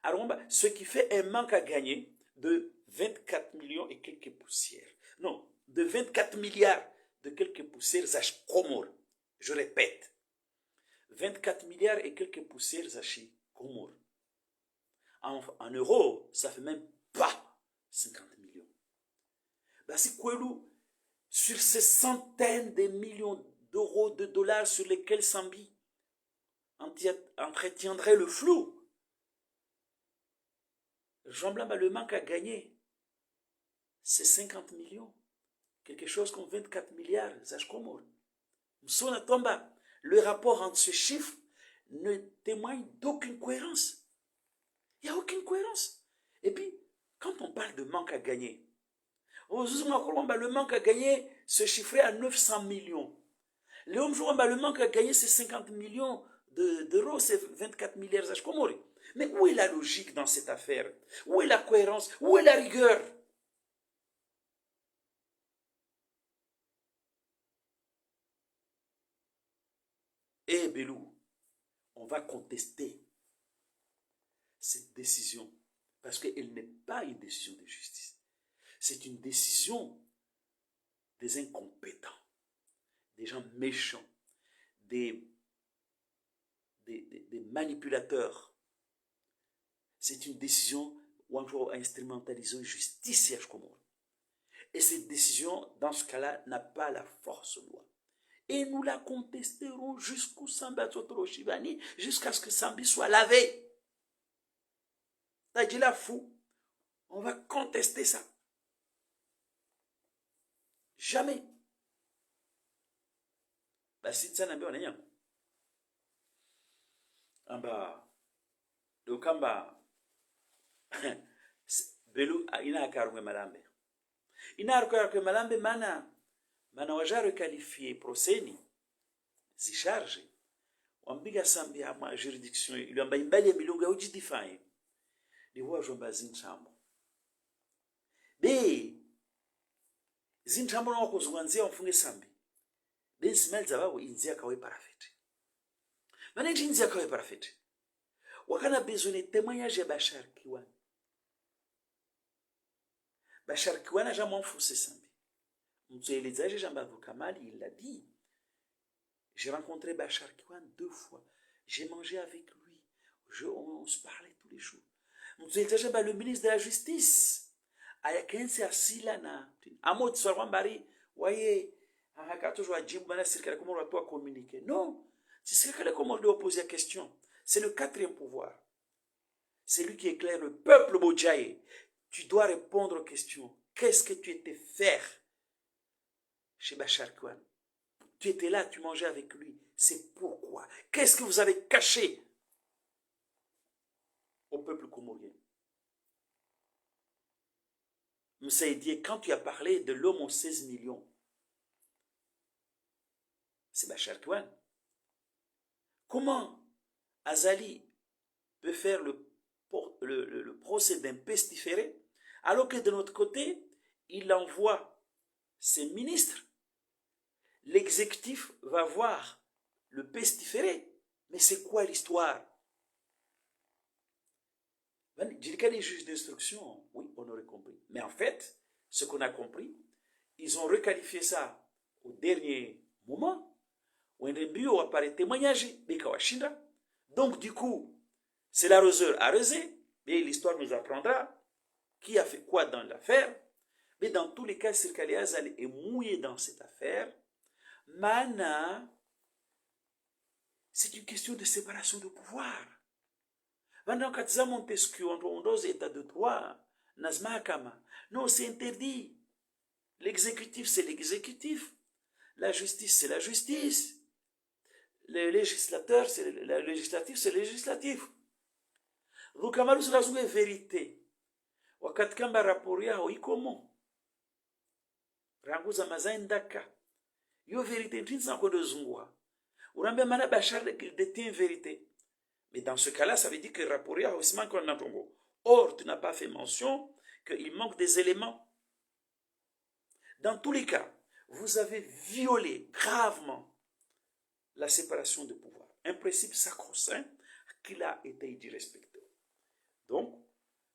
alors, ce qui fait un manque à gagner de 24 millions et quelques poussières. Non, de 24 milliards de quelques poussières, Zach Komor. Je répète, 24 milliards et quelques poussières, Zachi Komor. En euros, ça fait même pas 50 millions. C'est quoi, sur ces centaines de millions d'euros, de dollars sur lesquels Sambi entretiendrait le flou. Jean Blanc, le manque à gagner, c'est 50 millions. Quelque chose comme 24 milliards, le rapport entre ces chiffres ne témoigne d'aucune cohérence. Il n'y a aucune cohérence. Et puis, quand on parle de manque à gagner, le manque à gagner se chiffrait à 900 millions. Le manque à gagner, c'est 50 millions d'euros, c'est 24 milliards. Mais où est la logique dans cette affaire? Où est la cohérence? Où est la rigueur? Eh Belou, on va contester cette décision parce qu'elle n'est pas une décision de justice. C'est une décision des incompétents, des gens méchants, des manipulateurs. C'est une décision où on doit instrumentaliser la justice. Et cette décision, dans ce cas-là, n'a pas la force loi. Et nous la contesterons jusqu'au Samba Sotoro Shivani, jusqu'à ce que Sambi soit lavé. T'as dit la fou. On va contester ça. Jamais. Si ça n'a pas rien. Donc, Belou, ina akarumwe malambe. Ina akarumwe malambe mana waja requalifié proseni zicharge wambiga Sambi ama juridiction ili amba imbali ya milungu ya ujidifanye ni huwa jomba zinchambo be zinchambo na wakuzunganzia wamfunge Sambi be smell za babu inzia kawe parafete mana inzia kawe parafete wakana bezone témoignage ya Bachar Kiwan a jamais enfoncé Sambi. Il l'a dit. J'ai rencontré Bachar Kiwan 2 fois. J'ai mangé avec lui. On se parlait tous les jours. Le ministre de la Justice. Ayakensi asila na. Amo tswarwa mbari. Waye. Hakato jwa jibu bana sirikale comment on doit communiquer. Non. C'est sirikale comment on doit poser la question. C'est le 4e pouvoir. C'est lui qui éclaire le peuple Bodjaye. Tu dois répondre aux questions. Qu'est-ce que tu étais faire chez Bachar Kiwan? Tu étais là, tu mangeais avec lui. C'est pourquoi? Qu'est-ce que vous avez caché au peuple comorien? Msaïdié, quand tu as parlé de l'homme aux 16 millions, c'est Bachar Kiwan. Comment Azali peut faire le procès d'un pestiféré alors que de notre côté, il envoie ses ministres? L'exécutif va voir le pestiféré. Mais c'est quoi l'histoire? Les juges d'instruction, oui, on aurait compris. Mais en fait, ce qu'on a compris, ils ont requalifié ça au dernier moment. Wendembio apparaît témoignage, Bekawashinda. Donc, du coup, c'est l'arroseur arrosé, et l'histoire nous apprendra qui a fait quoi dans l'affaire. Mais dans tous les cas, Sirkali Azali est mouillé dans cette affaire. Mana, c'est une question de séparation de pouvoir. Pendant que Montesquieu, on doit états de droit, Nazmahakama. Non, c'est interdit. L'exécutif, c'est l'exécutif. La justice, c'est la justice. Le législateur, c'est le législatif, c'est le législatif. Donc, Amaru sera la vérité. Wakati kamba rapori yao ikomo. Ranguza mazaindaka. Yo vérité, tu ne sais pas de zungwa. Urambia mana Bachar détient vérité. Mais dans ce cas-là, ça veut dire que rapport yao aussi manque en Tongo. Or, tu n'as pas fait mention qu'il manque des éléments. Dans tous les cas, vous avez violé gravement la séparation de pouvoir. Un principe sacro-saint qui a été irrespecté. Donc,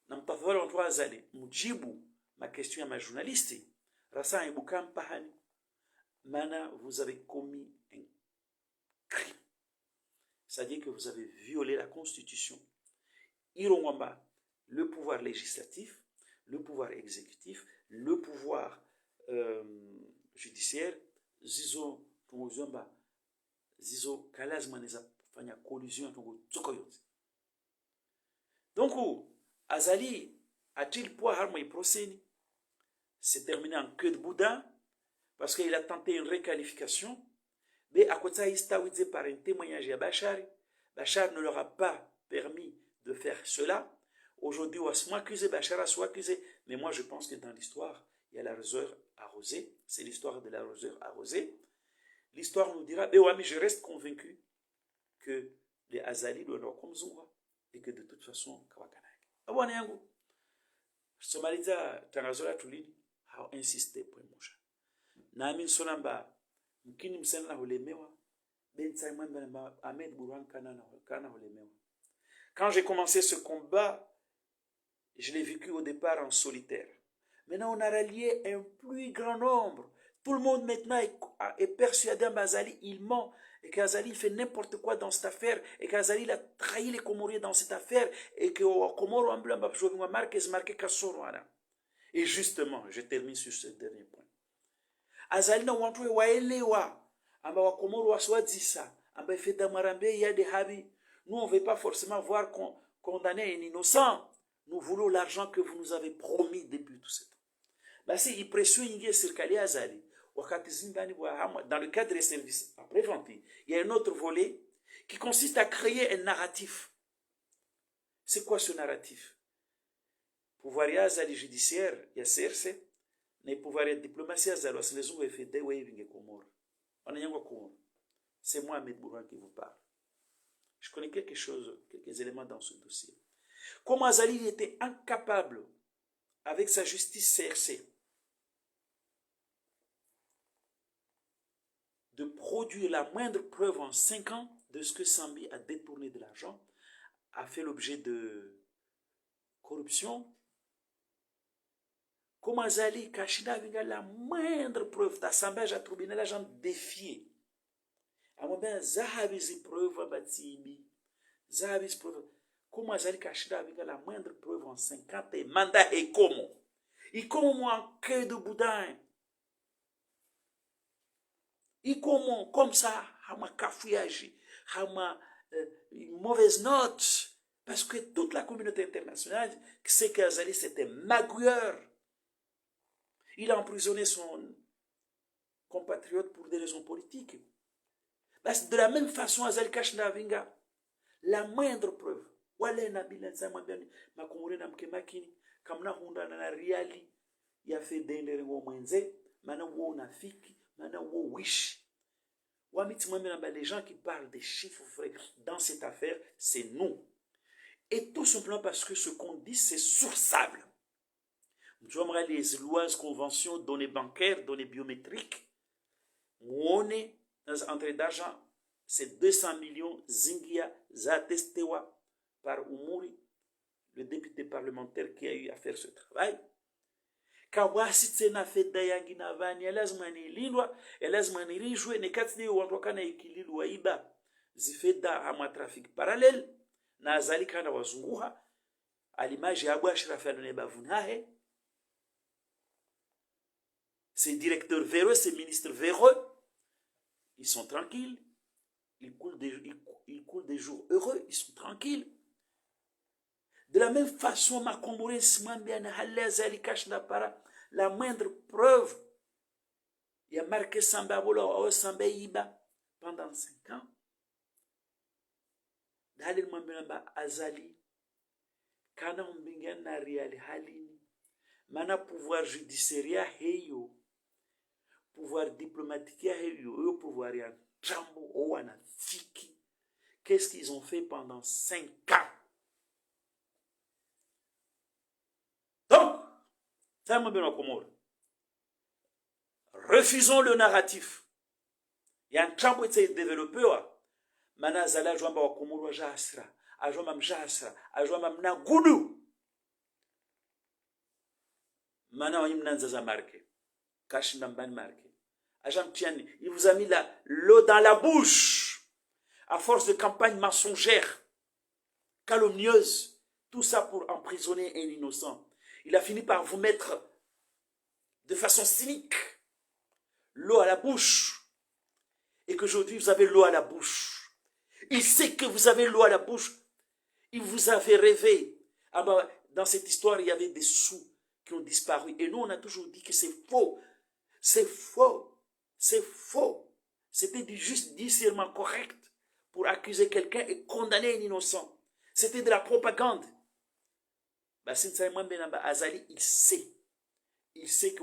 n'a pas fallu en trois années. Mujibu, ma question à ma journaliste, Rasa Ibukam Pahani, Mana, vous avez commis un crime. C'est-à-dire que vous avez violé la Constitution. Irongwamba, le pouvoir législatif, le pouvoir exécutif, le pouvoir judiciaire, zizo tungozomba zizo kalazima neza fanya collusion tungo tsokoyote. Donc Azali a-t-il poids harmo procès? C'est terminé en queue de boudin parce qu'il a tenté une réqualification. Mais à côté de par un témoignage à Bachar, Bachar ne leur a pas permis de faire cela. Aujourd'hui, on va soit accusé, Bachar a soit accusé. Mais moi, je pense que dans l'histoire, il y a l'arroseur arrosé. C'est l'histoire de l'arroseur arrosé. L'histoire nous dira, mais je reste convaincu que les Azali doivent comme Zunga et que de toute façon, Kawakanai. Abone yangu. Somaliza Tangazola Tulini a insisté pour une mocha. Namin Sonamba, Mkini Msena Holemewa, Ben Saïman Ahmed Bourhan Kana Holemewa. Quand j'ai commencé ce combat, je l'ai vécu au départ en solitaire. Maintenant, on a rallié un plus grand nombre. Tout le monde maintenant est persuadé qu'Azali, il ment, et qu'Azali fait n'importe quoi dans cette affaire, et qu'Azali a trahi les Comoriens dans cette affaire, et que Comoro Ambulamba Jovinga Marquez marqué Kassoroana. Et justement, je termine sur ce dernier point. Azali na wantwe waelewa, amba wa Comoro waswadisa, amba feta marambe ya de habi. Nous, on ne veut pas forcément voir condamner un innocent. Nous voulons l'argent que vous nous avez promis depuis tout ce temps. Basi ipression ingie serikali Azali. Dans le cadre des services préventifs, il y a un autre volet qui consiste à créer un narratif. C'est quoi ce narratif? Pouvoir Azali judiciaire, il y a CRC, mais pouvoir diplomatie Azali, c'est les autres fait des waving Comore. On est c'est moi, Ahmed Bourhan, qui vous parle. Je connais quelques éléments dans ce dossier. Comment Azali était incapable, avec sa justice CRC, de produire la moindre preuve en 5 ans de ce que Sambi a détourné de l'argent, a fait l'objet de corruption. Comment Azali Kachina avait la moindre preuve, t'assemblage à tribunal, l'argent défié. À mon ben, Zahabizi preuve à Batibi, Zahabizi preuve. Comment Azali Kachina avait la moindre preuve en 50 et mandat et comment? Et comment moi en queue de boudin? Et comment, comme ça, hama cafouillage, hama mauvaise note, parce que toute la communauté internationale sait qu'Azali c'était magouilleur. Il a emprisonné son compatriote pour des raisons politiques. De la même façon, Azali Kachina Vinga, la moindre preuve. Wale na bila nzama biani makumure na mkemakini kamna hunda na riali ya fedele ngo mwenze mana wo nafiki mana wo wish. Les gens qui parlent des chiffres vrais dans cette affaire, c'est nous. Et tout simplement parce que ce qu'on dit, c'est sourçable. Nous avons les lois, conventions, données bancaires, données biométriques. On est dans l'entrée d'argent, c'est 200 millions Zingia Zatestewa par Umuri, le député parlementaire qui a eu à faire ce travail. kawasi tena fedha yangi na vani lazima nilindwa lazima nirijwe nekati leo watu wakana ikililu waiba zifedha ama traffic parallel na azali kana wazunguha alimaji abwa ashrafa ne bavunahe ces directeurs véreux, ces ministres véreux, ils sont tranquilles, ils coulent des jours heureux, ils sont tranquilles. De la même façon, ma Comoré la moindre preuve, il y a marqué Samba Bolo, Samba Iba pendant 5 ans. Dalil Mambelamba Azali, Kana Mbingan Nariali Halini, Mana pouvoir judiciaire Heyo. Pouvoir diplomatique, le pouvoir Jambo Owana Fiki. Qu'est-ce qu'ils ont fait pendant 5 ans? Donc, ça m'a bien Comore. Refusons le narratif. Il y a un Jambo qui s'est développé. Mana Zala Jwamba wa Komoro Jasra, Ajwama Mjasra, Ajwama Mnagudu. Mana wa Yimnanza za marke. Kashinamban marke. Il vous a mis l'eau dans la bouche à force de campagne mensongère, calomnieuse, tout ça pour emprisonner un innocent. Il a fini par vous mettre de façon cynique l'eau à la bouche et qu'aujourd'hui vous avez l'eau à la bouche. Il sait que vous avez l'eau à la bouche. Il vous a fait rêver. Ah ben, dans cette histoire, il y avait des sous qui ont disparu. Et nous, on a toujours dit que c'est faux. C'est faux. C'est faux. C'était du juste discernement correct pour accuser quelqu'un et condamner un innocent. C'était de la propagande. Azali, il sait. Il sait que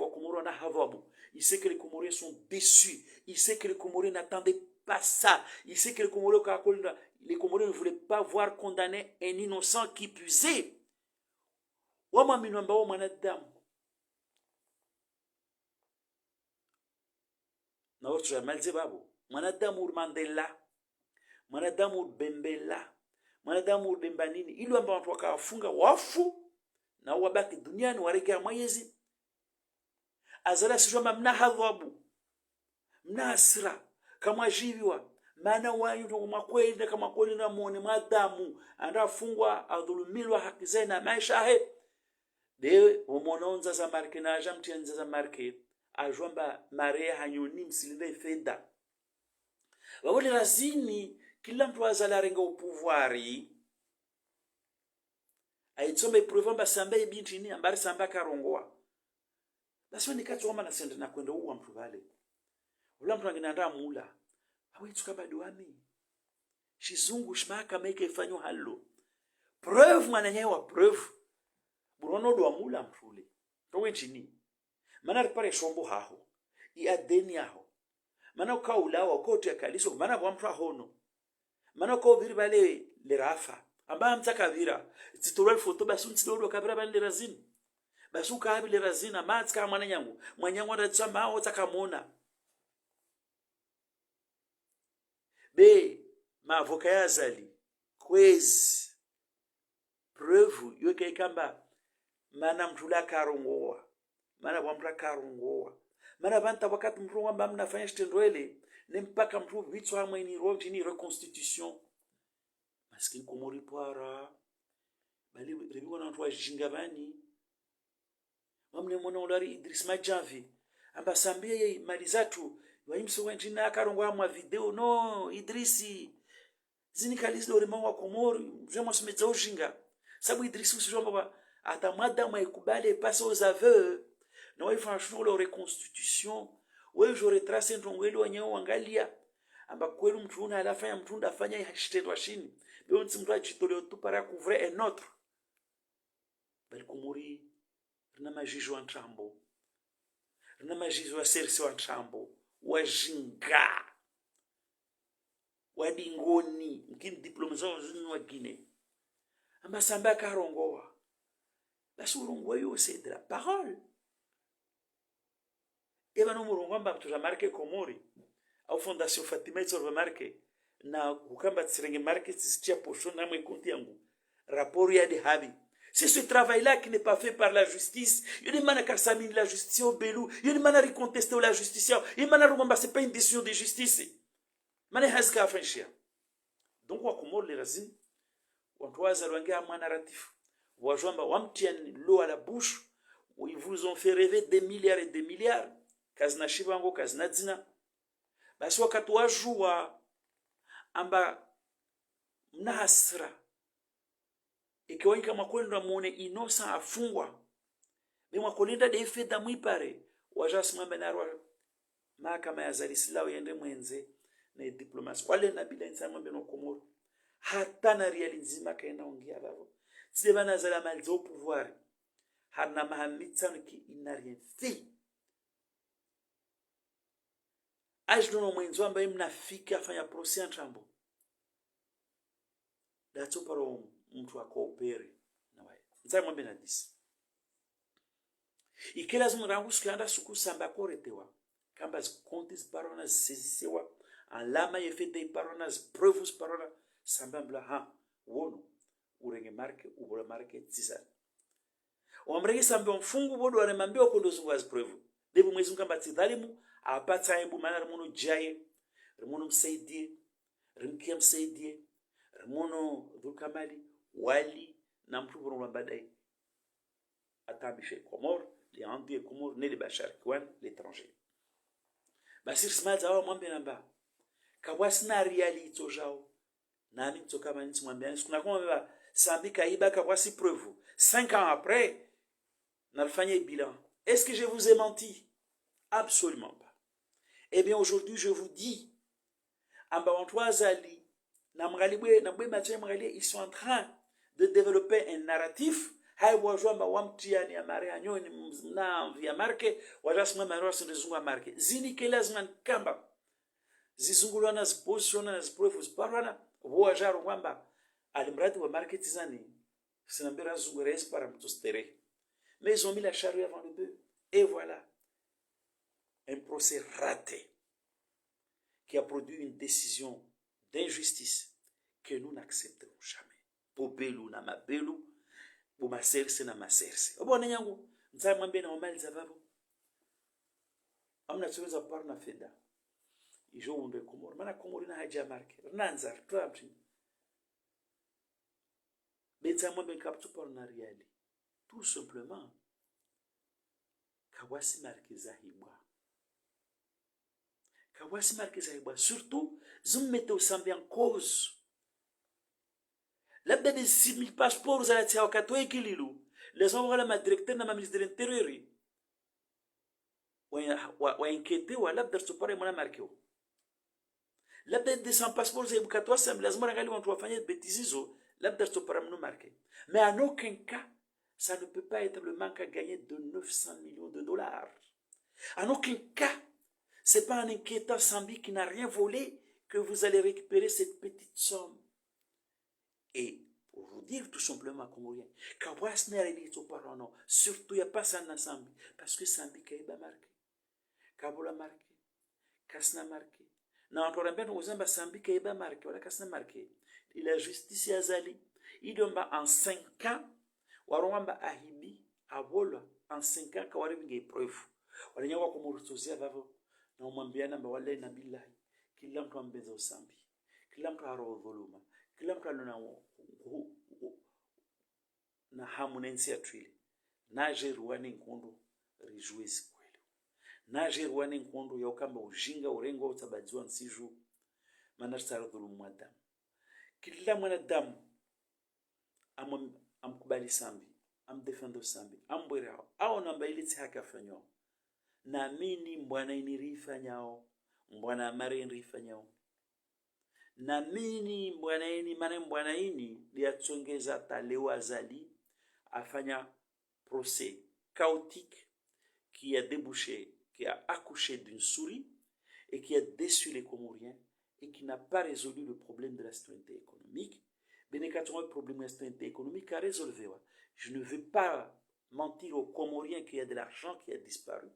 il sait que les Comoriens sont déçus. Il sait que les Comoriens n'attendaient pas ça. Il sait que les Comoriens ne voulaient pas voir condamner un innocent qui puisait. Na watu malze babu mwanadamu Mandela mwanadamu Bembela mwanadamu Bembanini ili ambao watu wakawafunga wafu na wabaki duniani waregea Mwenyezi azala sijoma mna hadhabu mna hasira kama jiviwa maana wanyu makwenda kama kweli na muone madamu andafungwa adhulumilwa haki zake na maisha he de umononza za marke na jamtianza za marke ajwamba marea hanyoni msilinde fedha wawole lazini kila mtu azala renga upouvoiri aitsombe preuve Samba ibinti ni ambari Samba karongoa basi nikachoma na sende na kwenda uwa mtu vale ula mtu anginaenda mula awetsuka baduami shizungu shmaka meke fanyo hallo preuve mwananyewa preuve burono do mula mfule to wenjini mana ripare shombo haho I adeni haho mana ukaulawa kote ya kaliso mana kwa mtu hono mana kwa viri bale le rafa amba mtaka vira titolwa foto basu ntidoro kabira bale razini basu kabi le razina matska mwananyangu ndatsama hao takamona be ma avoka ya Azali kwezi preuve yoke ikamba mana mtula karongoa mana bwamra karongoa mana banta wakati mtu wamba mnafanya shitendwele ne mpaka mtu vitso hamwe ni ronji ni reconstitution maskini Komori poara bali rebiwa na watu wa jingabani wamne mwana ulari Idris Majavi amba sambie mali zatu waimso wanjina karongoa mwa video no Idrisi zinikalizi dore mawa Komori vraiment se metza ujinga sabu Idrisi usijomba atamada maikubale passe aux aveux na wai franchement la reconstitution wewe je retrace ndongweli wanyo wangalia amba kweli mtu una alafanya mtu ndafanya hashitetwa chini leo mtu ajitoleo tu para couvrir un autre bali Komori rina majijo antrambo rina majijo wa sersi antrambo wajinga wadingoni mkini diploma zao zinu wa Guinée amba Samba karongoa basi urongo yo c'est de la parole eba no murongo amba tu marque Komori au fondation Fatima itso marque na kukamba tsirenge market tsitia poshon na mwekunti yangu rapport ya de habi C'est ce travail-là qui n'est pas fait par la justice. Il y a des gens qui ont la justice au Belou. Il y a des gens qui contestent la justice. Il y a des gens qui ce n'est pas une décision de justice. Donc, on va les racines. On doit un narratif. L'eau à la bouche. Où ils vous ont fait rêver des milliards et des milliards. Kazna Shivango, Kazna Dina. Basi wakati wajua amba mnahasra ikiwanika makwenda muone inosa afungwa bimwa kolinda de feda mwipare wajasimama narwa mahakama ya zalisilao yende mwenze na diplomasi wale na bila insama beno komoro hata na realizima kaenda ongia babo seba na zala malzo pouvoir harna mahamitsan ki ina rien fait ajdono mwenzo ambaye mnafika afanya procès ntrambo dato paro mtu akoopere na wae nzai mwambe na disi ikela zumurangu sikanda suku samba koretewa kamba zikontis parona sezisewa alama yefete parona preuves parona samba mbla ha wono urenge marke ubola marke tsisa omrege samba mfungu bodo anemambia kondo zungu as preuve debu mwezi kamba tidhalimu apata embu mana remono jaye remono msaidie rimkia msaidie remono dhukamali wali na mtu boro badai atabishe komor les Antilles et Comores ne les bachar kwan l'étranger basir smaza wa mwambe namba kawasina reality ojao nami mtoka mani mwambe kuna kama sambika iba kawasi preuve 5 ans après nalfanye bilan. Est-ce que je vous ai menti? Absolument pas. Eh bien aujourd'hui je vous dis amba wantwazali na mgalibwe na bwe mache mgalie ils sont en train de développer un narratif hai wajwamba wamtiani amare anyoni mna via marke wajasma marosi ndizunga marke zini kelazman kamba zizungulwana ziposiona na ziprofus parwana wajaro kwamba alimradi wa market zani sinambira zungurezi para mtostere mais ils ont mis la charrue avant le bœuf et voilà un procès raté qui a produit une décision d'injustice que nous n'accepterons jamais. Pobelu na mabelu, bu maserse na maserse. Obone nyangu, nzai mwambe na omali zababu. Amna tuweza paru na feda. Ijo unde komoro. Mana komoro na haja marke. Nanzar, tuamchi. Beta mwambe kaptu paru na riali. Tout simplement, kawasi marke zahibwa. Kawasi marke zahibwa. Surtout, zum mette au sambi en cause. Labda de 6 000 passeports za tia wakati weki lilu. Les hommes wala madirecteur na ministre de l'intérieur. Wa inquiété wa labda tupare mwana markeo. Labda de 100 passeports za ibukatwa sam lazima rangali watu wafanye bêtises labda tupare mno marke. Mais en aucun cas ça ne peut pas être le manque à gagner de 900 millions de dollars. En aucun cas c'est pas en inquiétant Sambi qui n'a rien volé que vous allez récupérer cette petite somme. Et pour vous dire tout simplement Comorien, Kawas n'a rien dit au parent, surtout il n'y a pas ça dans Sambi, parce que Sambi Kaïba marqué, Kabola marqué, Kasna marqué. Non, on peut aux amba Sambi Kaïba marqué, voilà Kasna marqué. Il a justice à Zali, il domba en 5 ans, Warwamba Ahibi, Abola, en 5 ans, Kawaringi preuve. Walinyawa Komorutozia Vavo, na umwambiana mba wale na billahi, kila mtu ambeza Sambi, kila mtu haro dhuluma. Kila mtu na hamu nensi ya twili naje ruwani nkundu rijuisi kweli naje ruwani nkundu ya ukamba ujinga urengo utabadziwa nsiju manastara dhulumu mwanadamu kila mwanadamu amkubali Sambi amdefendo Sambi ambwere hao au namba iliti haka fanyo na mini mbwana inirifanyao mbwana amare inirifanyao na mini mbwana ini liatsongeza talewa Zali afanya procès chaotique qui a débouché, qui a accouché d'une souris et qui a déçu les Comoriens et qui n'a pas résolu le problème de la citoyenneté économique. Bénécaton le problème de la citoyenneté économique a résolu. Je ne veux pas mentir aux Comoriens qu'il y a de l'argent qui a disparu.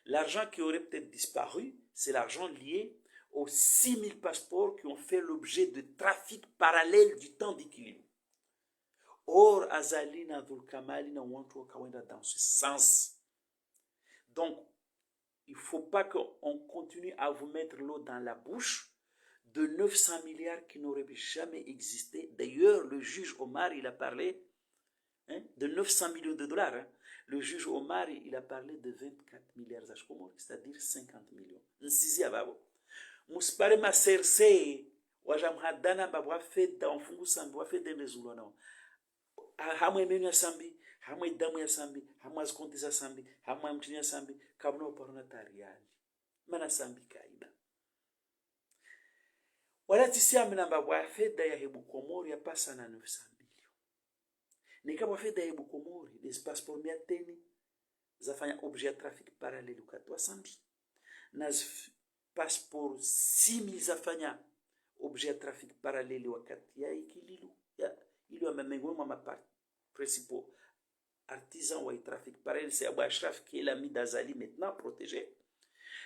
L'argent qui aurait peut-être disparu, c'est l'argent lié aux 6 000 passeports qui ont fait l'objet de trafic parallèle du temps d'équilibre. Or azali na dhulkamali na watu wakawenda dans ce sens. Donc il faut pas qu'on continue à vous mettre l'eau dans la bouche de 900 milliards qui n'auraient jamais existé. D'ailleurs, le juge Omar, il a parlé de 900 millions de dollars. Le juge Omar, il a parlé de 24 milliards, c'est-à-dire 50 millions. Nsizi ababo. Muspare ma serse, wajamhadana babwa feda, onfungu sambi, wafede mezulona. Hamwe menu ya sambi, hamwe damu ya sambi, hamwe azkonti za sambi, hamwe mchini ya sambi, kabuna uparona tariali. Mana sambi kaida. Wala tisi amina babwa feda ya hebu komori ya pasa na 900 millions. Nikabwa feda ya hebu komori, des passport miateni, zafanya objet trafic parallèle ukatwa sambi. Naz passport 6000 zafanya objet trafic parallèle wakati ya ikililu. Il y a même un principal artisan ou trafic parallèle, c'est Abou Ashraf qui est l'ami d'Azali maintenant protégé.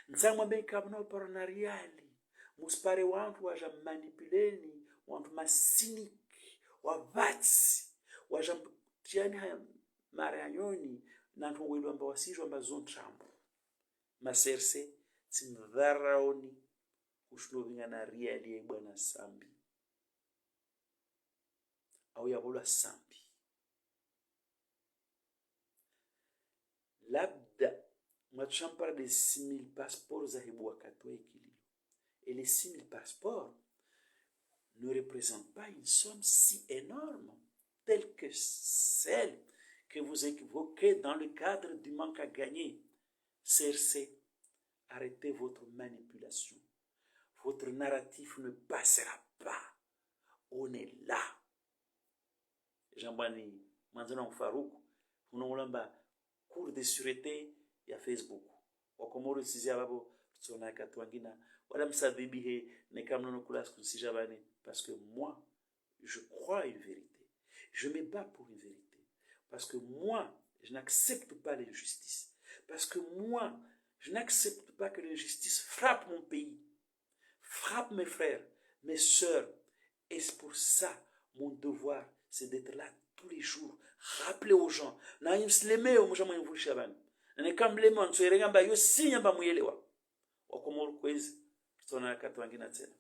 Nzamwa ben kabno parnariali. Muspare wantu waja manipuleni, wantu masinik, wavatsi, waja tiani haya marianyoni, nantu welu amba wasijo amba zontrambo. Maserse, timdharaoni, kushlovinga na riali ya ibwana sambi. Au yabola sambi. Labda, matuchampara de 6000 passeports za hebu wakatwa ekili. Et les 6000 passeports ne représentent pas une somme si énorme, telle que celle que vous évoquez dans le cadre du manque à gagner. CRC, arrêtez votre manipulation. Votre narratif ne passera pas. On est là. Jambani, Manzana Farouk, unaulamba cours de sûreté ya Facebook. Wakomoro sisi ababo tsona katwangina wala msabibihe nekamnono kulas kusijabane parce que moi je crois une vérité. Je me bats pour une vérité parce que moi je n'accepte pas l'injustice. Parce que moi je n'accepte pas que l'injustice frappe mon pays, frappe mes frères, mes sœurs. Et c'est pour ça mon devoir c'est d'être là tous les jours, rappeler aux gens na imsleme o mujama yimvulisha bana na kamlema ntsoerenga mba yo sinya ba muyelewa wakomoro kwezi tona katwangina tena.